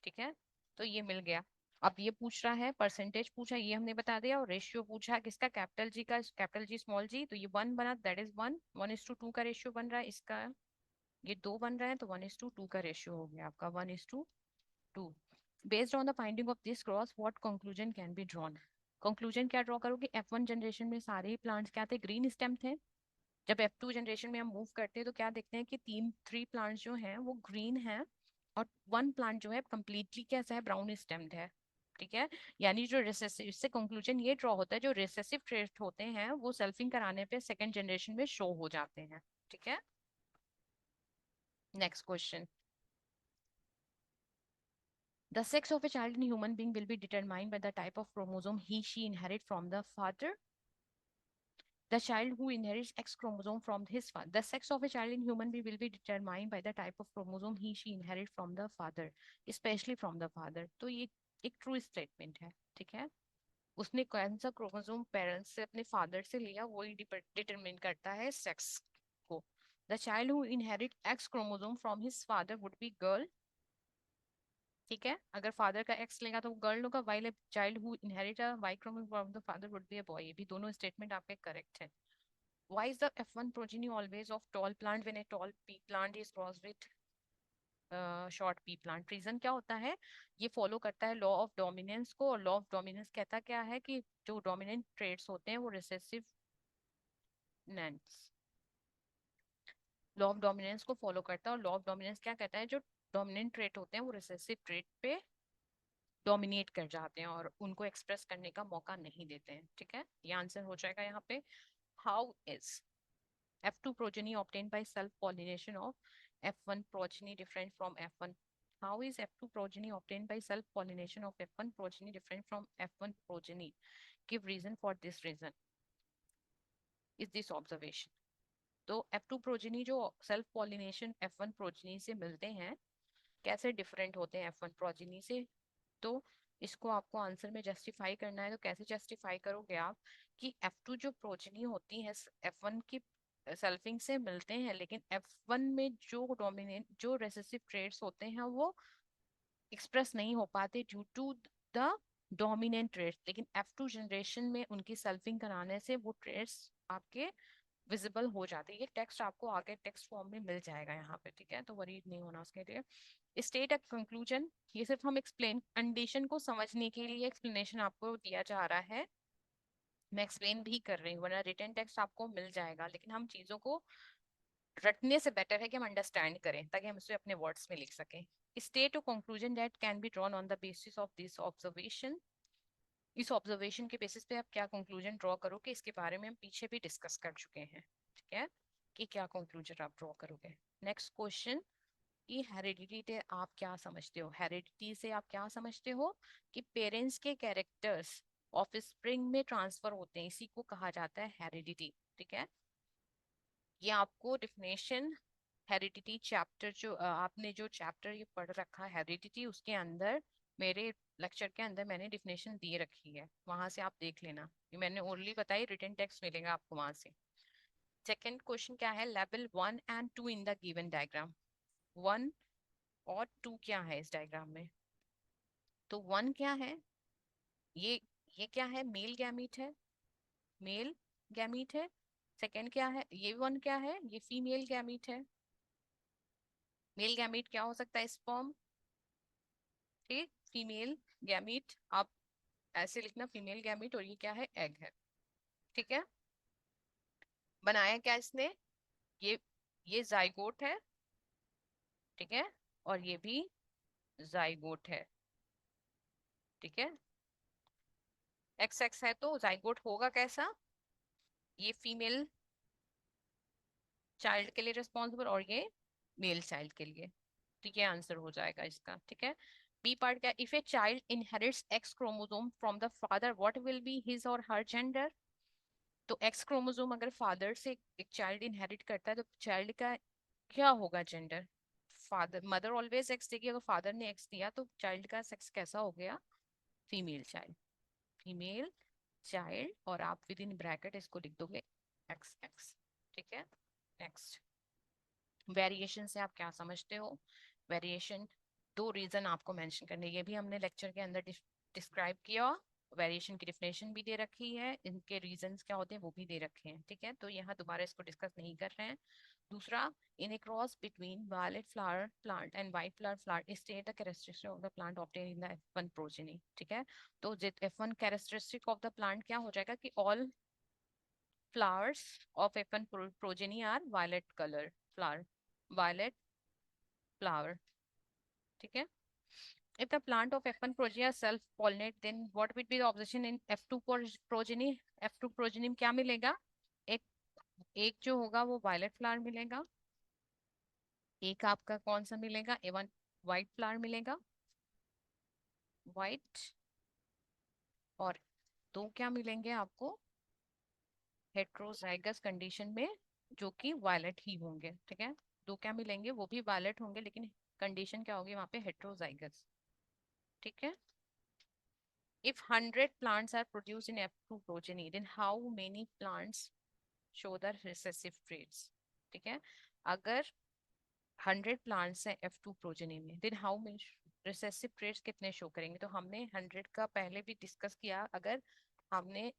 ठीक है, तो ये मिल गया। अब ये पूछ रहा है परसेंटेज पूछा, ये हमने बता दिया, और रेशियो पूछा किसका कैपिटल जी स्मॉल जी, तो ये 1 बना, दैट इज 1:2 का रेशियो बन रहा है इसका। ये 2 बन रहा है तो 1:2 का रेशियो हो गया आपका 1:2। Based on the finding of this cross what conclusion can be drawn. Conclusion क्या ड्रॉ करोगे, F1 जनरेशन में सारे ही प्लांट्स क्या थे, ग्रीन स्टेम थे। जब F2 जनरेशन में हम मूव करते हैं तो क्या देखते हैं कि 3 प्लांट्स जो हैं वो ग्रीन हैं, और 1 प्लांट जो है कम्प्लीटली कैसा है, ब्राउन स्टेम्ड है। ठीक है, यानी जो रिसेसिव, इससे कंक्लूजन ये ड्रॉ होता है जो रिसेसिव ट्रेट होते हैं वो सेल्फिंग कराने पे सेकंड जनरेशन में शो हो जाते हैं। ठीक है, next question. The sex of a child in human being will be determined by the type of chromosome he she inherit from the father. The child who inherits X chromosome from his father. The sex of a child in human being will be determined by the type of chromosome he she inherit from the father, especially from the father. तो ये एक true statement है। ठीक है, उसने कौन सा chromosome parents से अपने फादर से लिया वही डिटरमिन करता है सेक्स को। The child who inherit x chromosome from his father would B girl. ठीक है, अगर फादर का एक्स लेगा तो वो गर्ल होगा, while child who inherit a Y chromosome from the father would be a boy. ये भी दोनों स्टेटमेंट आपके करेक्ट है। Why is the F1 progeny always of tall plant when a tall pea plant is crossed with short pea plant? Reason क्या होता है, ये follow करता है लॉ ऑफ डोमिनेंस को, और लॉ ऑफ डोमिनेंस कहता क्या है कि जो डोमिनेंट ट्रेड्स होते हैं वो रिसेसिव नेंस, लॉ ऑफ डोमिनेंस को फॉलो करता है। और लॉ ऑफ डोमिनेंस क्या कहता है, जो डोमिनेंट ट्रेट होते हैं वो रिसेसिव ट्रेट पे डोमिनेट कर जाते हैं और उनको एक्सप्रेस करने का मौका नहीं देते हैं। ठीक है, ये आंसर हो जाएगा यहाँ पे। How is F2 progeny obtained by self-pollination of F1 progeny different from F1? How is F2 progeny obtained by self-pollination of F1 progeny different from F1 progeny? Give reason for this reason. Is this observation? तो F2 progeny जो self pollination F1 progeny से मिलते हैं, कैसे different होते हैं F1 progeny से? तो इसको आपको आंसर में जस्टिफाई करना है, तो कैसे जस्टिफाई करोगे आप कि F2 जो प्रोजेनी होती है F1 की सेल्फिंग से मिलते हैं, लेकिन F1 में जो डोमिनेंट जो रेसेसिव ट्रेड्स होते हैं वो एक्सप्रेस नहीं हो पाते due to the dominant traits, लेकिन F2 जनरेशन में उनकी सेल्फिंग कराने से वो ट्रेड्स आपके विजिबल हो जाते हैं। ये टेक्स्ट आपको आगे टेक्स्ट फॉर्म में मिल जाएगा यहाँ पे। ठीक है, तो वरीड नहीं होना उसके लिए। स्टेट अ कंक्लूजन, ये सिर्फ हम एक्सप्लेन कंडीशन को समझने के लिए एक्सप्लेनेशन आपको दिया जा रहा है। मैं एक्सप्लेन भी कर रही हूँ, वरना रिटन टेक्स्ट आपको मिल जाएगा, लेकिन हम चीजों को रटने से बेटर है कि हम अंडरस्टैंड करें ताकि हम इसे अपने वर्ड्स में लिख सकें। State a conclusion that can be drawn on the basis of this observation. इस ऑब्जर्वेशन के बेसिस पे आप क्या कंक्लूजन ड्रॉ करोगे, इसके बारे में हम पीछे भी डिस्कस कर चुके हैं। ठीक है, कि क्या कंक्लूजन आप ड्रॉ करोगे। नेक्स्ट क्वेश्चन, कि हेरिडिटी से आप क्या समझते हो? हेरिडिटी से आप क्या समझते हो कि पेरेंट्स के कैरेक्टर्स ऑफस्प्रिंग में ट्रांसफर होते हैं, इसी को कहा जाता है हेरिडिटी। ठीक है, ये आपको डिफिनेशन हेरिडिटी चैप्टर जो आपने जो चैप्टर ये पढ़ रखा है हेरिडिटी, उसके अंदर मेरे लेक्चर के अंदर मैंने डिफिनेशन दे रखी है, वहां से आप देख लेना। ये मैंने ओनली बताई, रिटन टेक्स्ट मिलेगा आपको वहां से। सेकेंड क्वेश्चन क्या है, level 1 and 2 in the given diagram. 1 और टू क्या है इस डायग्राम में? तो वन क्या है? ये ये क्या है? मेल गैमीट है, मेल गैमीट है। सेकंड क्या है? ये वन क्या है? ये फीमेल गैमीट है। मेल गैमीट क्या हो सकता है? स्पर्म। ठीक, फीमेल गैमीट आप ऐसे लिखना, फीमेल गैमीट, और ये क्या है? एग है। ठीक है, बनाया क्या इसने? ये ये जाइगोट है, ठीक है, और ये भी जाइगोट है। ठीक है, एक्स एक्स है तो जाइगोट होगा कैसा? ये फीमेल चाइल्ड के लिए रिस्पॉन्सिबल और ये मेल चाइल्ड के लिए। ठीक है, आंसर हो जाएगा इसका। ठीक है, बी पार्ट क्या? If a child inherits x chromosome from the father, what will be his और हर जेंडर? तो एक्स क्रोमोसोम अगर फादर से एक चाइल्ड इनहेरिट करता है तो चाइल्ड का क्या होगा gender? Father, mother always x देगी, अगर फादर ने एक्स दिया तो चाइल्ड का सेक्स कैसा हो गया? फीमेल चाइल्ड, फीमेल चाइल्ड, और आप विद इन ब्रैकेट इसको लिख दोगे एक्स एक्स। ठीक है, नेक्स्ट। वेरिएशन से आप क्या समझते हो? वेरिएशन, दो रीजन आपको मेंशन करने, ये भी हमने लेक्चर के अंदर डिस्क्राइब किया। वेरिएशन की डिफिनेशन भी दे रखी है, इनके रीजंस क्या होते हैं वो भी दे रखे हैं। ठीक है, तो यहाँ दोबारा इसको डिस्कस नहीं कर रहे हैं। दूसरा, in a cross between violet flower plant and white flower plant state the characteristic of the plant obtain in the F1 progeny. ठीक है, तो F1 characteristic of the plant क्या हो जाएगा कि all flowers of F1 progeny are violet color flower, violet flower. ठीक है, if the plant of F1 progeny are self pollinate, then what would be the opposition in F2 progeny? F2 progeny में क्या मिलेगा? एक एक जो होगा वो वायलेट फ्लावर मिलेगा, एक आपका कौन सा मिलेगा? A1 व्हाइट फ्लावर मिलेगा, व्हाइट, और दो क्या मिलेंगे आपको हेट्रोजाइगस कंडीशन में, जो कि वायलेट ही होंगे। ठीक है, दो क्या मिलेंगे? वो भी वायलेट होंगे, लेकिन कंडीशन क्या होगी वहां पे? हेट्रोजाइगस। ठीक है, if 100 plants are produced in F2 progeny, then how many plants show the recessive traits? ठीक है, अगर 100 प्लांट्स हैं F2 प्रोजेनी में, then how many recessive traits कितने शो करेंगे? तो हमने 100 का पहले भी डिस्कस किया। अगर हमने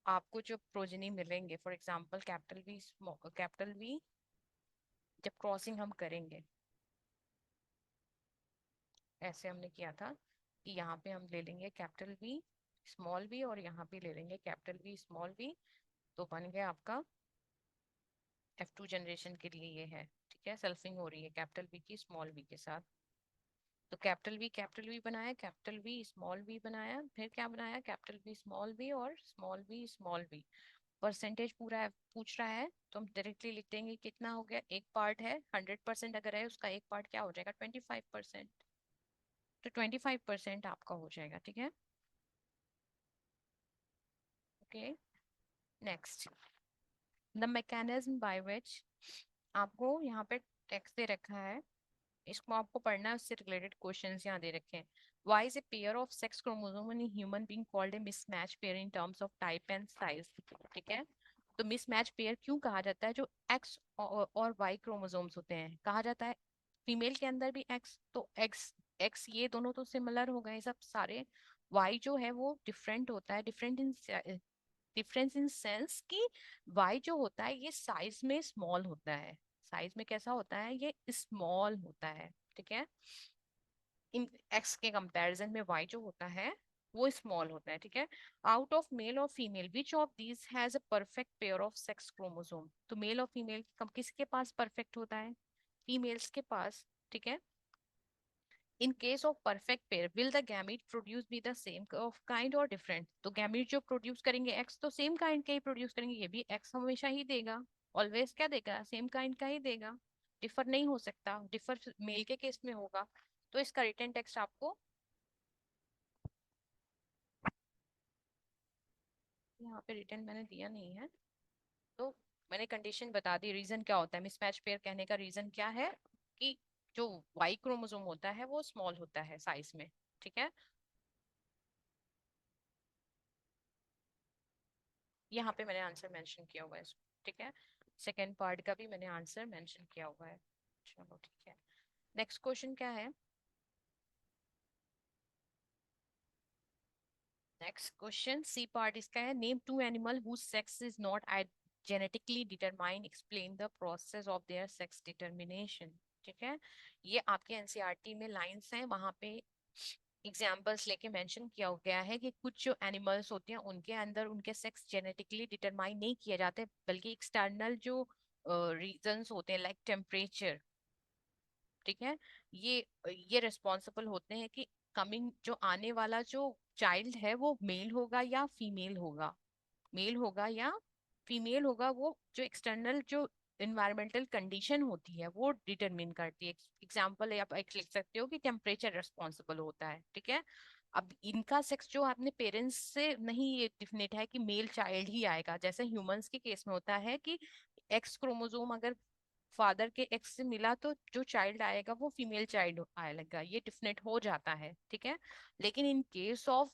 आपको जो प्रोजेनी मिलेंगे, फॉर एग्जांपल कैपिटल वी, जब क्रॉसिंग हम करेंगे, ऐसे हमने किया था कि यहाँ पे हम ले लेंगे कैपिटल वी स्मॉल वी, और यहाँ पे ले लेंगे कैपिटल वी स्मॉल वी, तो बन गया आपका F2 जनरेशन के लिए ये है। ठीक है, सेल्फिंग हो रही है कैपिटल वी की स्मॉल वी के साथ। तो कैपिटल वी बनाया, कैपिटल वी स्मॉल वी बनाया, फिर क्या बनाया? कैपिटल वी स्मॉल वी और स्मॉल वी। परसेंटेज पूरा पूछ रहा है तो हम डायरेक्टली लिख देंगे कितना हो गया। एक पार्ट है 100% अगर है, उसका एक पार्ट क्या हो जाएगा? 25%। तो 25% आपका हो जाएगा। ठीक है, okay, next. The mechanism by which, आपको यहाँ पे टेक्स्ट दे रखा है, इसको आपको पढ़ना है, उससे रिलेटेड क्वेश्चंस यहाँ दे रखे हैं। Why is a pair of sex chromosome in human being called a mismatch pair in terms of type and size? ठीक है, तो मिसमैच पेयर क्यों कहा जाता है? जो एक्स और वाई क्रोमोसोम्स होते हैं, कहा जाता है फीमेल के अंदर भी एक्स, तो एक्स एक्स ये दोनों तो सिमिलर हो गए सब सारे। वाई जो है वो डिफरेंट होता है, डिफरेंस इन सेंस कि वाई जो होता है ये साइज में स्मॉल होता है। साइज में कैसा होता है? ये स्मॉल होता है। ठीक है, इन एक्स के कंपैरिजन में वाई जो होता है वो स्मॉल होता है। ठीक है, आउट ऑफ मेल और female which of these has a perfect pair of sex chromosome? तो मेल और फीमेल किसके पास परफेक्ट होता है? फीमेल्स के पास। ठीक है, इन case of perfect pair will the gamete produce be the same of kind और डिफरेंट? तो गैमीट जो प्रोड्यूस करेंगे एक्स, तो सेम काइंड के ही प्रोड्यूस करेंगे, ये भी एक्स हमेशा ही देगा। ऑलवेज क्या देगा? सेम काइंड का ही देगा, डिफर नहीं हो सकता। डिफर मेल के केस में होगा। तो इसका रिटन टेक्स्ट आपको यहाँ पे रिटन मैंने दिया नहीं है, तो मैंने कंडीशन बता दी। रीजन क्या होता है मिसमैच पेयर कहने का? रीजन क्या है कि जो वाई क्रोमोसोम होता है वो स्मॉल होता है साइज में। ठीक है, यहाँ पे मैंने आंसर मेंशन किया हुआ है इसको। ठीक है, सेकेंड पार्ट का भी मैंने आंसर मेंशन किया हुआ है। चलो ठीक है, नेक्स्ट क्वेश्चन क्या है? नेक्स्ट क्वेश्चन सी पार्ट इसका है, name two animal whose sex is not genetically determine, explain the process of their sex determination. ठीक है, ये आपके एनसीईआरटी में लाइंस हैं, वहां पे एग्जाम्पल्स लेके मेंशन किया गया है कि कुछ जो एनिमल्स होते हैं उनके अंदर उनके सेक्स जेनेटिकली डिटरमाइन नहीं किए जाते, बल्कि एक्सटर्नल जो रीजंस होते हैं लाइक टेम्परेचर, ठीक है, ये रिस्पॉन्सिबल होते हैं कि कमिंग जो आने वाला जो चाइल्ड है वो मेल होगा या फीमेल होगा, मेल होगा या फीमेल होगा, वो जो एक्सटर्नल जो इन्वायरमेंटल कंडीशन होती है वो डिटरमिन करती है। एग्जाम्पल आप एक लिख सकते हो कि टेम्परेचर रिस्पॉन्सिबल होता है, ठीक है। अब इनका सेक्स जो आपने पेरेंट्स से नहीं ये डिफिनेट है कि मेल चाइल्ड ही आएगा, जैसे ह्यूमंस के केस में होता है कि एक्स क्रोमोसोम अगर फादर के एक्स से मिला तो जो चाइल्ड आएगा वो फीमेल चाइल्ड आएगा, ये डिफिनेट हो जाता है, ठीक है। लेकिन इन केस ऑफ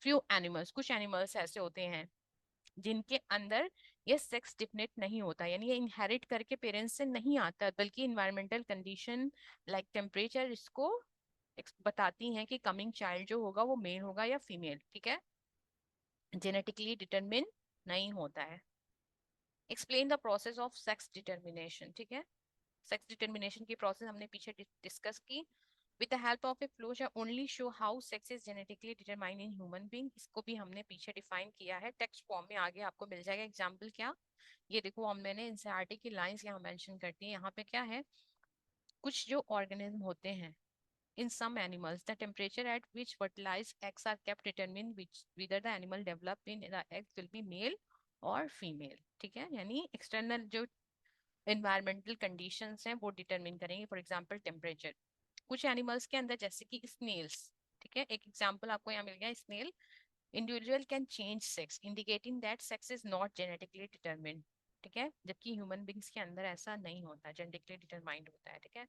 फ्यू एनिमल्स, कुछ एनिमल्स ऐसे होते हैं जिनके अंदर ये सेक्स डिफिनेट नहीं होता, यानी ये इनहेरिट करके पेरेंट्स से नहीं आता, बल्कि इन्वायरमेंटल कंडीशन लाइक टेम्परेचर इसको बताती हैं कि कमिंग चाइल्ड जो होगा वो मेल होगा या फीमेल, ठीक है, जेनेटिकली डिटरमिन नहीं होता है। Explain the process of sex determination, ठीक है, सेक्स डिटर्मिनेशन की प्रोसेस हमने पीछे डिस्कस की। With the help of A flow chart only show how sex is genetically determined in human being, इसको भी हमने पीछे डिफाइन किया है, टेक्स्ट फॉर्म में आगे आपको मिल जाएगा। एग्जांपल क्या, ये देखो हम मैंने एनसीईआरटी की लाइंस यहाँ मेंशन करती है, यहाँ पे क्या है, कुछ जो ऑर्गेनिज्म होते हैं in some animals the temperature at which fertilized eggs are kept determine which whether the animal develop in the egg will be male or female, ठीक है, यानी एक्सटर्नल जो environmental conditions हैं वो डिटरमिन करेंगे, फॉर एग्जांपल टेम्परेचर। कुछ animals के अंदर जैसे कि स्नेल्स, ठीक है, एक एग्जांपल आपको यहाँ मिल गया, snail individual can change sex indicating that sex is not genetically determined, ठीक है, जबकि ह्यूमन बींग्स के अंदर ऐसा नहीं होता, जेनेटिकली डिटरमाइंड होता है, ठीक है।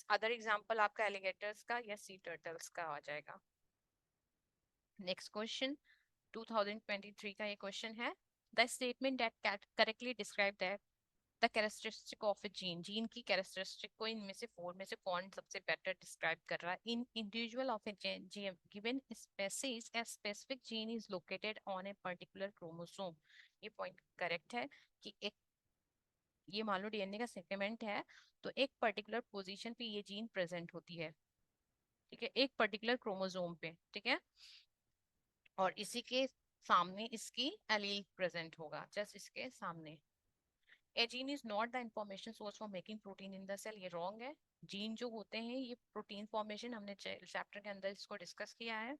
अदर एग्जांपल आपका एलिगेटर्स का या सी टर्टल्स का आ जाएगा। नेक्स्ट क्वेश्चन 2023 का ये क्वेश्चन है, the statement that correctly describe that the characteristic of a gene, gene की कैरेक्टरिस्टिक को इनमें से फोर में से कौन सबसे बेटर डिस्क्राइब कर रहा है? In individual of a gene given species a specific gene is located on a particular chromosome, ये पॉइंट करेक्ट है कि एक, ये मान लो डीएनए का सेगमेंट है, तो एक पर्टिकुलर पोजीशन पे ये जीन प्रेजेंट होती है, ठीक है, एक पर्टिकुलर क्रोमोसोम पे, ठीक है, और इसी के सामने इसकी एलील प्रेजेंट होगा, जस्ट इसके सामने। A gene is not the information source for making protein in the cell, ये रॉन्ग है। जीन जो होते हैं ये प्रोटीन फॉर्मेशन, हमने चैप्टर के अंदर इसको डिस्कस किया है।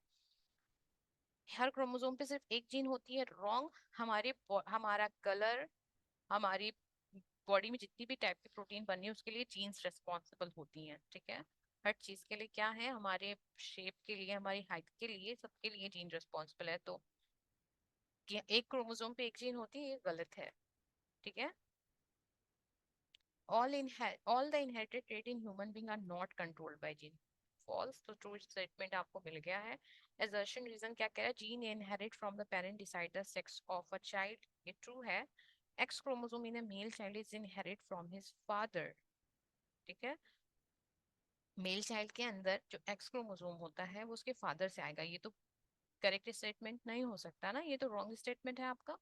हर क्रोमोसोम पे सिर्फ एक जीन होती है, रॉन्ग। हमारा कलर, हमारी बॉडी में जितनी भी टाइप की प्रोटीन बननी है उसके लिए जीन्स रिस्पॉन्सिबल होती हैं, ठीक है। हर चीज के लिए क्या है, हमारे शेप के लिए, हमारी हाइट के लिए, सबके लिए जीन रिस्पॉन्सिबल है, तो कि एक क्रोमोसोम पे एक जीन होती है ये गलत है, ठीक है। all the inherited trait in human being are not controlled by gene, false, तो ट्रू स्टेटमेंट आपको मिल गया है। assertion रीजन क्या कह रहा है, gene inherit from the parent decide the sex of a child, ये ट्रू है। x chromosome in a male child is inherit from his father, ठीक है, मेल चाइल्ड के अंदर जो एक्स क्रोमोसोम होता है वो उसके फादर से आएगा, ये तो करेक्ट स्टेटमेंट नहीं हो सकता ना, ये तो रॉन्ग स्टेटमेंट है आपका,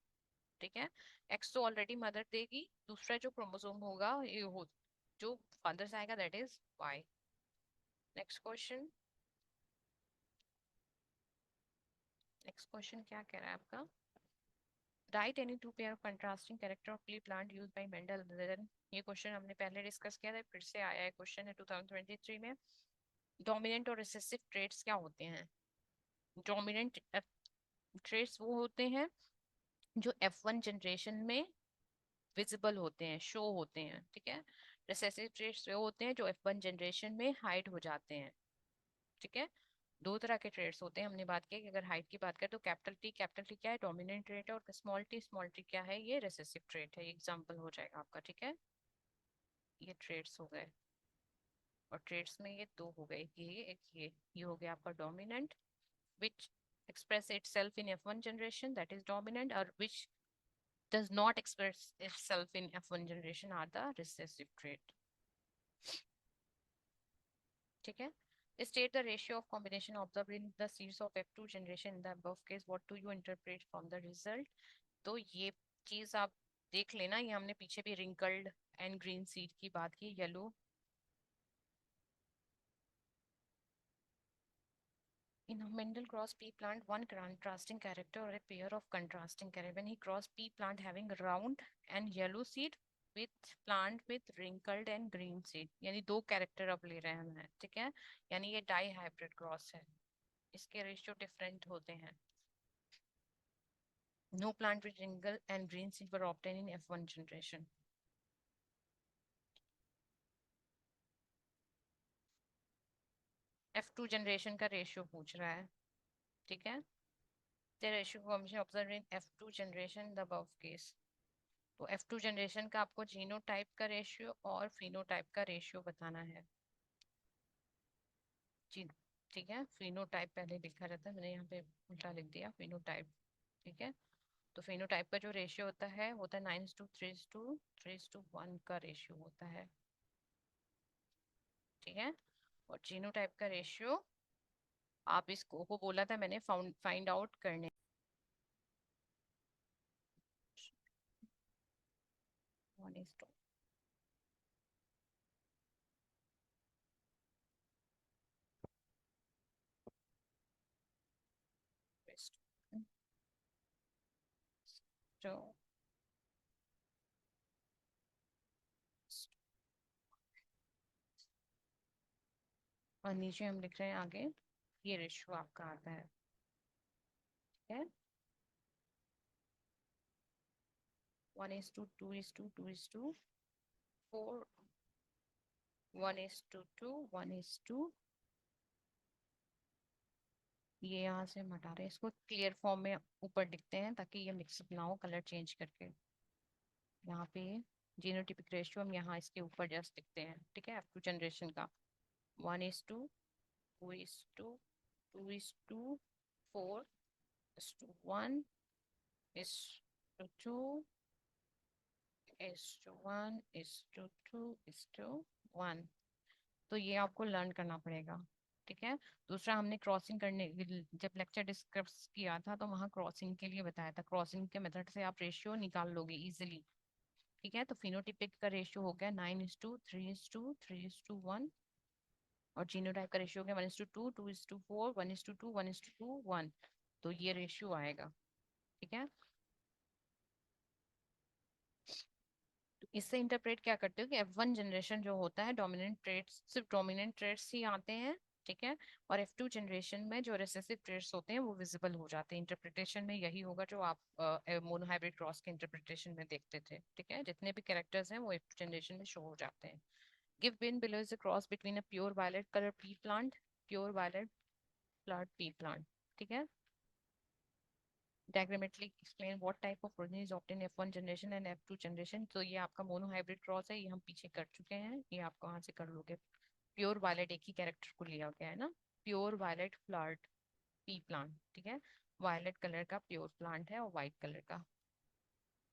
ठीक है। एक्स तो ऑलरेडी मदर देगी, दूसरा जो क्रोमोसोम होगा ये हो जो फादर से आएगा that is Y. Next question, next question क्या कह रहा है आपका, write any two pair of contrasting character of pea plant used by Mendel, ये क्वेश्चन हमने पहले डिस्कस किया था, फिर से आया है क्वेश्चन है 2023 में। डोमिनेंट और रिसेसिव ट्रेट्स क्या होते हैं? डोमिनेंट ट्रेट्स वो होते हैं जो F1 जनरेशन में विजिबल होते हैं, शो होते हैं, ठीक है। रिसेसिव ट्रेट्स वो होते हैं जो F1 जनरेशन में हाइड हो जाते हैं, ठीक है। दो तरह के ट्रेड्स होते हैं, हमने बात की कि अगर हाइट की बात करें तो कैपिटल टी क्या है, डोमिनेंट ट्रेट है, और स्मॉल टी क्या है, ये रिसेसिव ट्रेट है, एग्जांपल हो जाएगा आपका, ठीक है। ये ट्रेड्स हो गए, और ट्रेड्स में ये दो हो गए, ये एक ये हो गया आपका dominant which express itself in F1 generation, that is dominant, or which does not express itself in F1 generation are the recessive trait. ठीक है। State the ratio of combination observed in the seeds of F2 generation in the above case. What do you interpret from the result? तो ये चीज आप देख लेना, ये हमने पीछे भी रिंकल्ड एंड ग्रीन सीड की बात की, yellow. In a Mendel cross pea plant, one contrasting character or a pair of contrasting character. When he crossed pea plant having round and yellow seed with plant with wrinkled and green seed, यानी दो character अब ले रहे हैं, ठीक है। यानी ये डाई हाइब्रिड क्रॉस है, इसके रेशियो डिफरेंट होते हैं। No plant with wrinkle and green seed were obtained in F1 generation. F2 generation का रेशियो पूछ रहा है, ठीक है। The ratio combination observed in F2 generation the above case. तो F2 जनरेशन का आपको जीनोटाइप का रेशियो और फिनोटाइप का रेशियो बताना है जी। ठीक है, फिनोटाइप पहले लिखा रहता है, मैंने यहाँ पे उल्टा लिख दिया फिनोटाइप। ठीक है, तो फिनोटाइप का जो रेशियो होता है 9:3:3:1 का रेशियो होता है। ठीक है, और जीनोटाइप का रेशियो आप इसको को बोला था मैंने फाइंड आउट करने। 1:2। तो और नीचे हम लिख रहे हैं आगे, ये रेशियो आपका आता है। ठीक है, 1:2:2:4, 1:2, ये यहाँ से हम हटा रहे हैं, इसको क्लियर फॉर्म में ऊपर लिखते हैं ताकि ये मिक्सअप ना हो कलर चेंज करके। यहाँ पे जीनोटिपिक रेशियो हम यहाँ इसके ऊपर जस्ट लिखते हैं। ठीक है, F2 जनरेशन का 1:2:4:1:1:2:1। तो ये आपको लर्न करना पड़ेगा। ठीक है, दूसरा हमने क्रॉसिंग करने, जब लेक्चर डिस्कस किया था तो वहाँ क्रॉसिंग के लिए बताया था, क्रॉसिंग के मेथड से आप रेशियो निकाल लोगे इजिली। ठीक है, तो फिनोटिपिक का रेशियो हो गया 9:3:3:1, और जीनोटाइप का रेशियो हो गया 1:2, 2:4, 1:2, 1:2, 1। तो ये रेशियो आएगा। ठीक है, तो इससे इंटरप्रेट क्या करते हो कि F1 जनरेशन जो होता है, डोमिनेंट ट्रेड्स, सिर्फ डोमिनेंट ट्रेड्स ही आते हैं। ठीक है, और F2 जनरेशन में जो रिसेसिव ट्रेड्स होते हैं वो विजिबल हो जाते हैं। इंटरप्रिटेशन में यही होगा जो आप मोनोहाइब्रिड क्रॉस के इंटरप्रिटेशन में देखते थे। ठीक है, जितने भी कैरेक्टर्स हैं वो F2 जनरेशन में शो हो जाते हैं। Given below is a cross between a pure violet color pea plant, pure violet flowered pea plant। ठीक है, diagrammatically explain what type of progeny is obtained in F1 generation and F2 generation। तो ये आपका mono hybrid cross है, ये हम पीछे कर चुके हैं, ये आप कहाँ से कर लोगे। प्योर वायलेट एक ही कैरेक्टर को लिया गया है ना, pure violet flowered pea plant. ठीक है, वायलेट कलर का प्योर प्लांट है और व्हाइट कलर का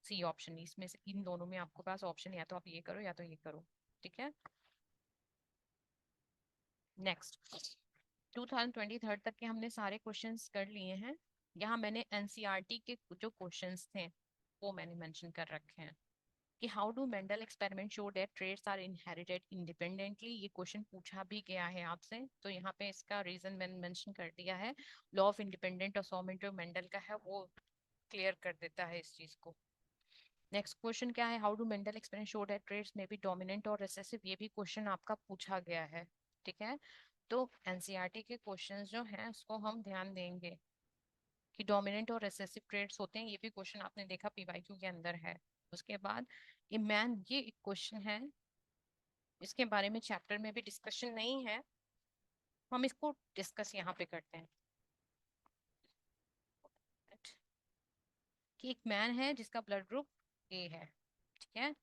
सी ऑप्शन, इसमें से इन दोनों में आपके पास ऑप्शन, या तो आप ये करो या तो ये करो। ठीक है, नेक्स्ट 2023 तक के हमने सारे क्वेश्चंस कर लिए हैं। यहाँ मैंने एनसीईआरटी के जो क्वेश्चंस थे वो मैंने मेंशन कर रखे हैं कि how do Mendel experiment show that traits are inherited independently. ये क्वेश्चन पूछा भी गया है आपसे, तो यहाँ पे इसका रीजन मैंने मेंशन कर दिया है। लॉ ऑफ इंडिपेंडेंट असॉर्टमेंट जो मेंडल का है वो क्लियर कर देता है इस चीज को। नेक्स्ट क्वेश्चन क्या है, how do Mendel experiment show that traits may be dominant और रिसेसिव। ये भी क्वेश्चन आपका पूछा गया है। ठीक है, तो एनसीईआरटी के क्वेश्चंस जो हैं उसको हम ध्यान देंगे कि डोमिनेंट और रिसेसिव ट्रेड्स होते हैं, ये भी क्वेश्चन आपने देखा पीवाईक्यू के अंदर है। उसके बाद इमैन, ये एक क्वेश्चन है, इसके बारे में चैप्टर में भी डिस्कशन नहीं है, हम इसको डिस्कस यहाँ पे करते हैं कि एक मैन है जिसका ब्लड ग्रुप ए है। ठीक है,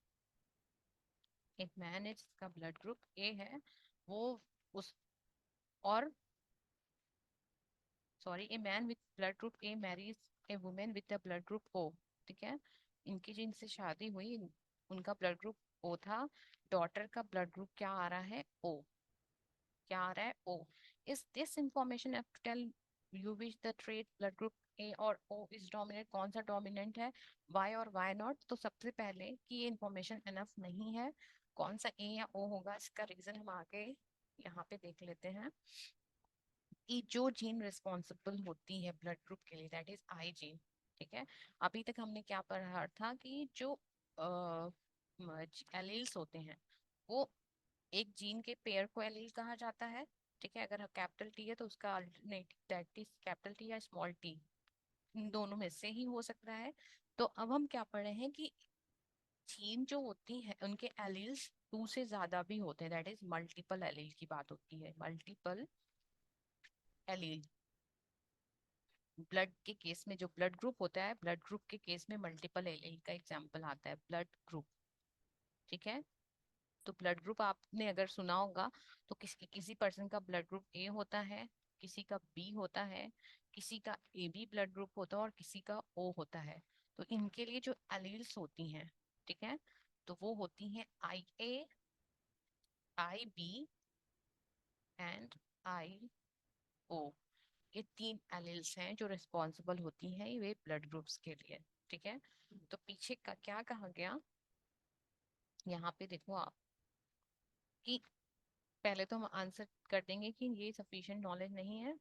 एक मैन है जिसका ब्लड ग्रुप ए है, वो उस और sorry, a man with blood group A marries a women with the blood group O. ठीक है, इनकी जिनसे शादी हुई उनका ब्लड ग्रुप ओ था, डॉटर का ब्लड ग्रुप क्या आ रहा है, ओ। क्या आ रहा है? O. Is this information enough to tell you which the trait blood group A और O is dominant? कौन सा dominant है, why और why not? तो सबसे पहले कि ये information enough नहीं है, कौन सा A या O होगा, इसका रीजन हम आगे यहाँ पे देख लेते हैं। कि जो जीन रिस्पॉन्सिबल होती है ब्लड ग्रुप के लिए, दैट इज आई जीन। ठीक है, अभी तक हमने क्या पढ़ा था कि जो एलील्स होते हैं वो एक जीन के पेयर को एलील कहा जाता है। ठीक है, अगर कैपिटल टी है तो उसका alternative that is capital T या स्मॉल टी, इन दोनों में से ही हो सकता है। तो अब हम क्या पढ़ रहे हैं कि जीन जो होती है उनके एलील्स टू से ज्यादा भी होते हैं, दैट इज मल्टीपल एलील की बात होती है, मल्टीपल एलील। ब्लड के केस में जो ब्लड ग्रुप होता है, ब्लड ग्रुप के केस में मल्टीपल एलील का एग्जांपल आता है ब्लड ग्रुप। ठीक है, तो ब्लड ग्रुप आपने अगर सुना होगा तो किसी पर्सन का ब्लड ग्रुप ए होता है, किसी का बी होता है, किसी का ए बी ब्लड ग्रुप होता है और किसी का ओ होता है। तो इनके लिए जो एलील्स होती हैं, ठीक है, तो वो होती हैं आई ए, आई बी एंड आई ओ। ये तीन एलील्स हैं जो रिस्पॉन्सिबल होती हैं वे ब्लड ग्रुप्स के लिए। ठीक है, तो पीछे का क्या कहा गया, यहाँ पे देखो आप कि पहले तो हम आंसर कर देंगे कि ये सफिशिएंट नॉलेज नहीं है,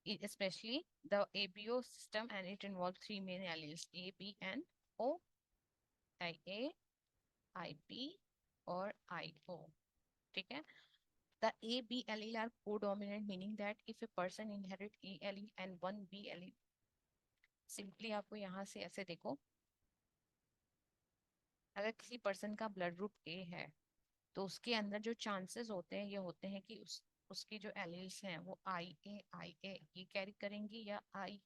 especially the ABO system and it involves three main alleles A, B and O, IA, IB और IO। ठीक है, the A, B allele are codominant, meaning that if a person inherit A allele and one B allele, simply आपको यहाँ से ऐसे देखो, अगर किसी पर्सन का ब्लड ग्रुप ए है तो उसके अंदर जो चांसेस होते हैं ये होते हैं कि उसकी जो एलील्स हैं वो आई ए ये कैरी करेंगी या आई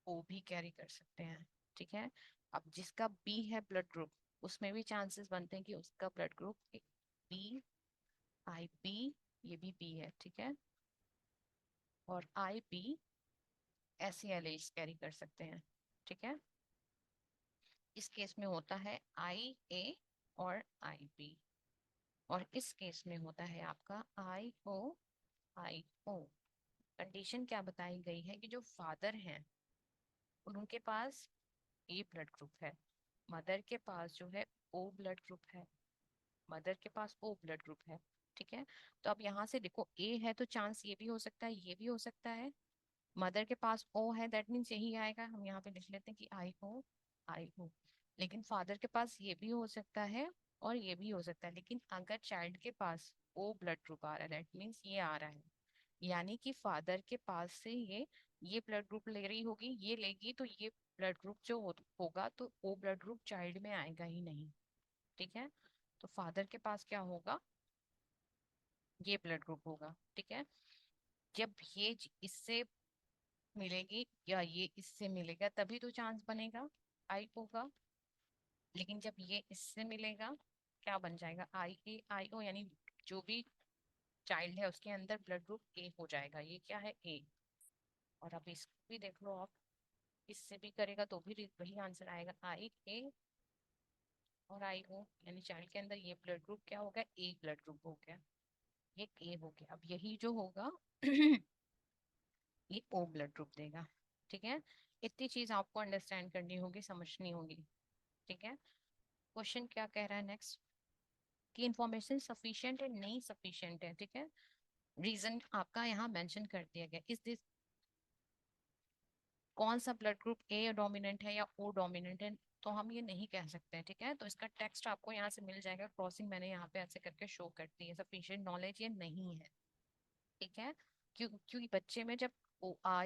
ओ भी कैरी कर सकते हैं। ठीक है, अब जिसका बी है ब्लड ग्रुप उसमें भी चांसेस बनते हैं कि उसका ब्लड ग्रुप बी, आई बी, ये भी बी है। ठीक है, और आई बी ऐसे एलील्स कैरी कर सकते हैं। ठीक है, इस केस में होता है आई ए और आई बी, और इस केस में होता है आपका आई ओ, आई ओ। कंडीशन क्या बताई गई है कि जो फादर हैं उनके पास ए ब्लड ग्रुप है, मदर के पास जो है ओ ब्लड ग्रुप है, मदर के पास ओ ब्लड ग्रुप है। ठीक है, तो अब यहाँ से देखो ए है तो चांस ये भी हो सकता है, ये भी हो सकता है। मदर के पास ओ है दैट मीन्स यही आएगा, हम यहाँ पे लिख लेते हैं कि आई ओ, आई ओ। लेकिन फादर के पास ये भी हो सकता है और ये भी हो सकता है, लेकिन अगर चाइल्ड के पास ओ ब्लड ग्रुप आ रहा है दैट मीन्स ये आ रहा है, यानी कि फादर के पास से ये ब्लड ग्रुप ले रही होगी, ये लेगी तो ये ब्लड ग्रुप जो होगा तो वो ब्लड ग्रुप चाइल्ड में आएगा ही नहीं। ठीक है, तो फादर के पास क्या होगा, ये ब्लड ग्रुप होगा। ठीक है, जब ये इससे मिलेगी या ये इससे मिलेगा तभी तो चांस बनेगा आई होगा, लेकिन जब ये इससे मिलेगा क्या बन जाएगा, आई ए आई ओ, यानी जो भी चाइल्ड है उसके अंदर ब्लड ग्रुप ए हो जाएगा, ये क्या है ए। और अब इसको भी देख लो आप, इससे भी करेगा तो भी वही आंसर आएगा आई ए और आई ओ, यानी चाइल्ड के अंदर ये ब्लड ग्रुप क्या हो गया, ए ब्लड ग्रुप हो गया, ये ए हो गया। अब यही जो होगा ये ओ ब्लड ग्रुप देगा। ठीक है, इतनी चीज आपको अंडरस्टैंड करनी होगी, समझनी होगी। ठीक है, क्वेश्चन क्या कह रहा है नेक्स्ट, कि इंफॉर्मेशन सफिशिएंट है नहीं सफिशिएंट है। ठीक है, रीजन आपका यहाँ मेंशन कर दिया गया, इस दिस कौन सा ब्लड ग्रुप ए डोमिनेंट है या ओ डोमिनेंट है, तो हम ये नहीं कह सकते हैं। ठीक है, तो इसका टेक्स्ट आपको यहाँ से मिल जाएगा, क्रॉसिंग मैंने यहाँ पे ऐसे करके शो कर दी है, सफिशिएंट नॉलेज ये नहीं है। ठीक है, क्योंकि बच्चे में जब ओ आ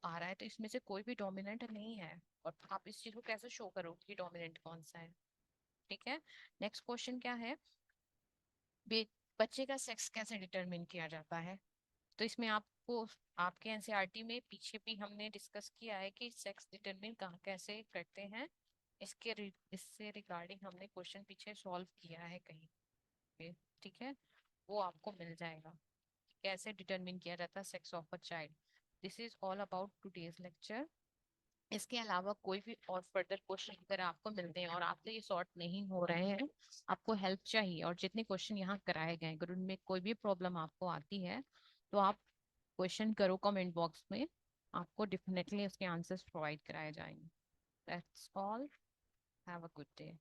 रहा है तो इसमें से कोई भी डोमिनेंट नहीं है, और आप इस चीज को कैसे शो करोगे कि डोमिनेंट कौन सा है। ठीक है, नेक्स्ट क्वेश्चन क्या है, बच्चे का सेक्स कैसे डिटरमिन किया जाता है। तो इसमें आपको आपके एनसीईआरटी में पीछे भी हमने डिस्कस किया है कि सेक्स डिटरमिन कहाँ कैसे करते हैं, इससे रिगार्डिंग हमने क्वेश्चन पीछे सॉल्व किया है कहीं पे। ठीक है, वो आपको मिल जाएगा कैसे डिटरमिन किया जाता है sex of a child. This is all about today's lecture. इसके अलावा कोई भी और फर्दर क्वेश्चन अगर आपको मिलते हैं और आपसे ये सॉर्ट नहीं हो रहे हैं, आपको हेल्प चाहिए और जितने क्वेश्चन यहाँ कराए गए हैं अगर उनमें कोई भी प्रॉब्लम आपको आती है तो आप क्वेश्चन करो कमेंट बॉक्स में, आपको डेफिनेटली उसके आंसर्स प्रोवाइड कराए जाएंगे। That's all. Have a good day.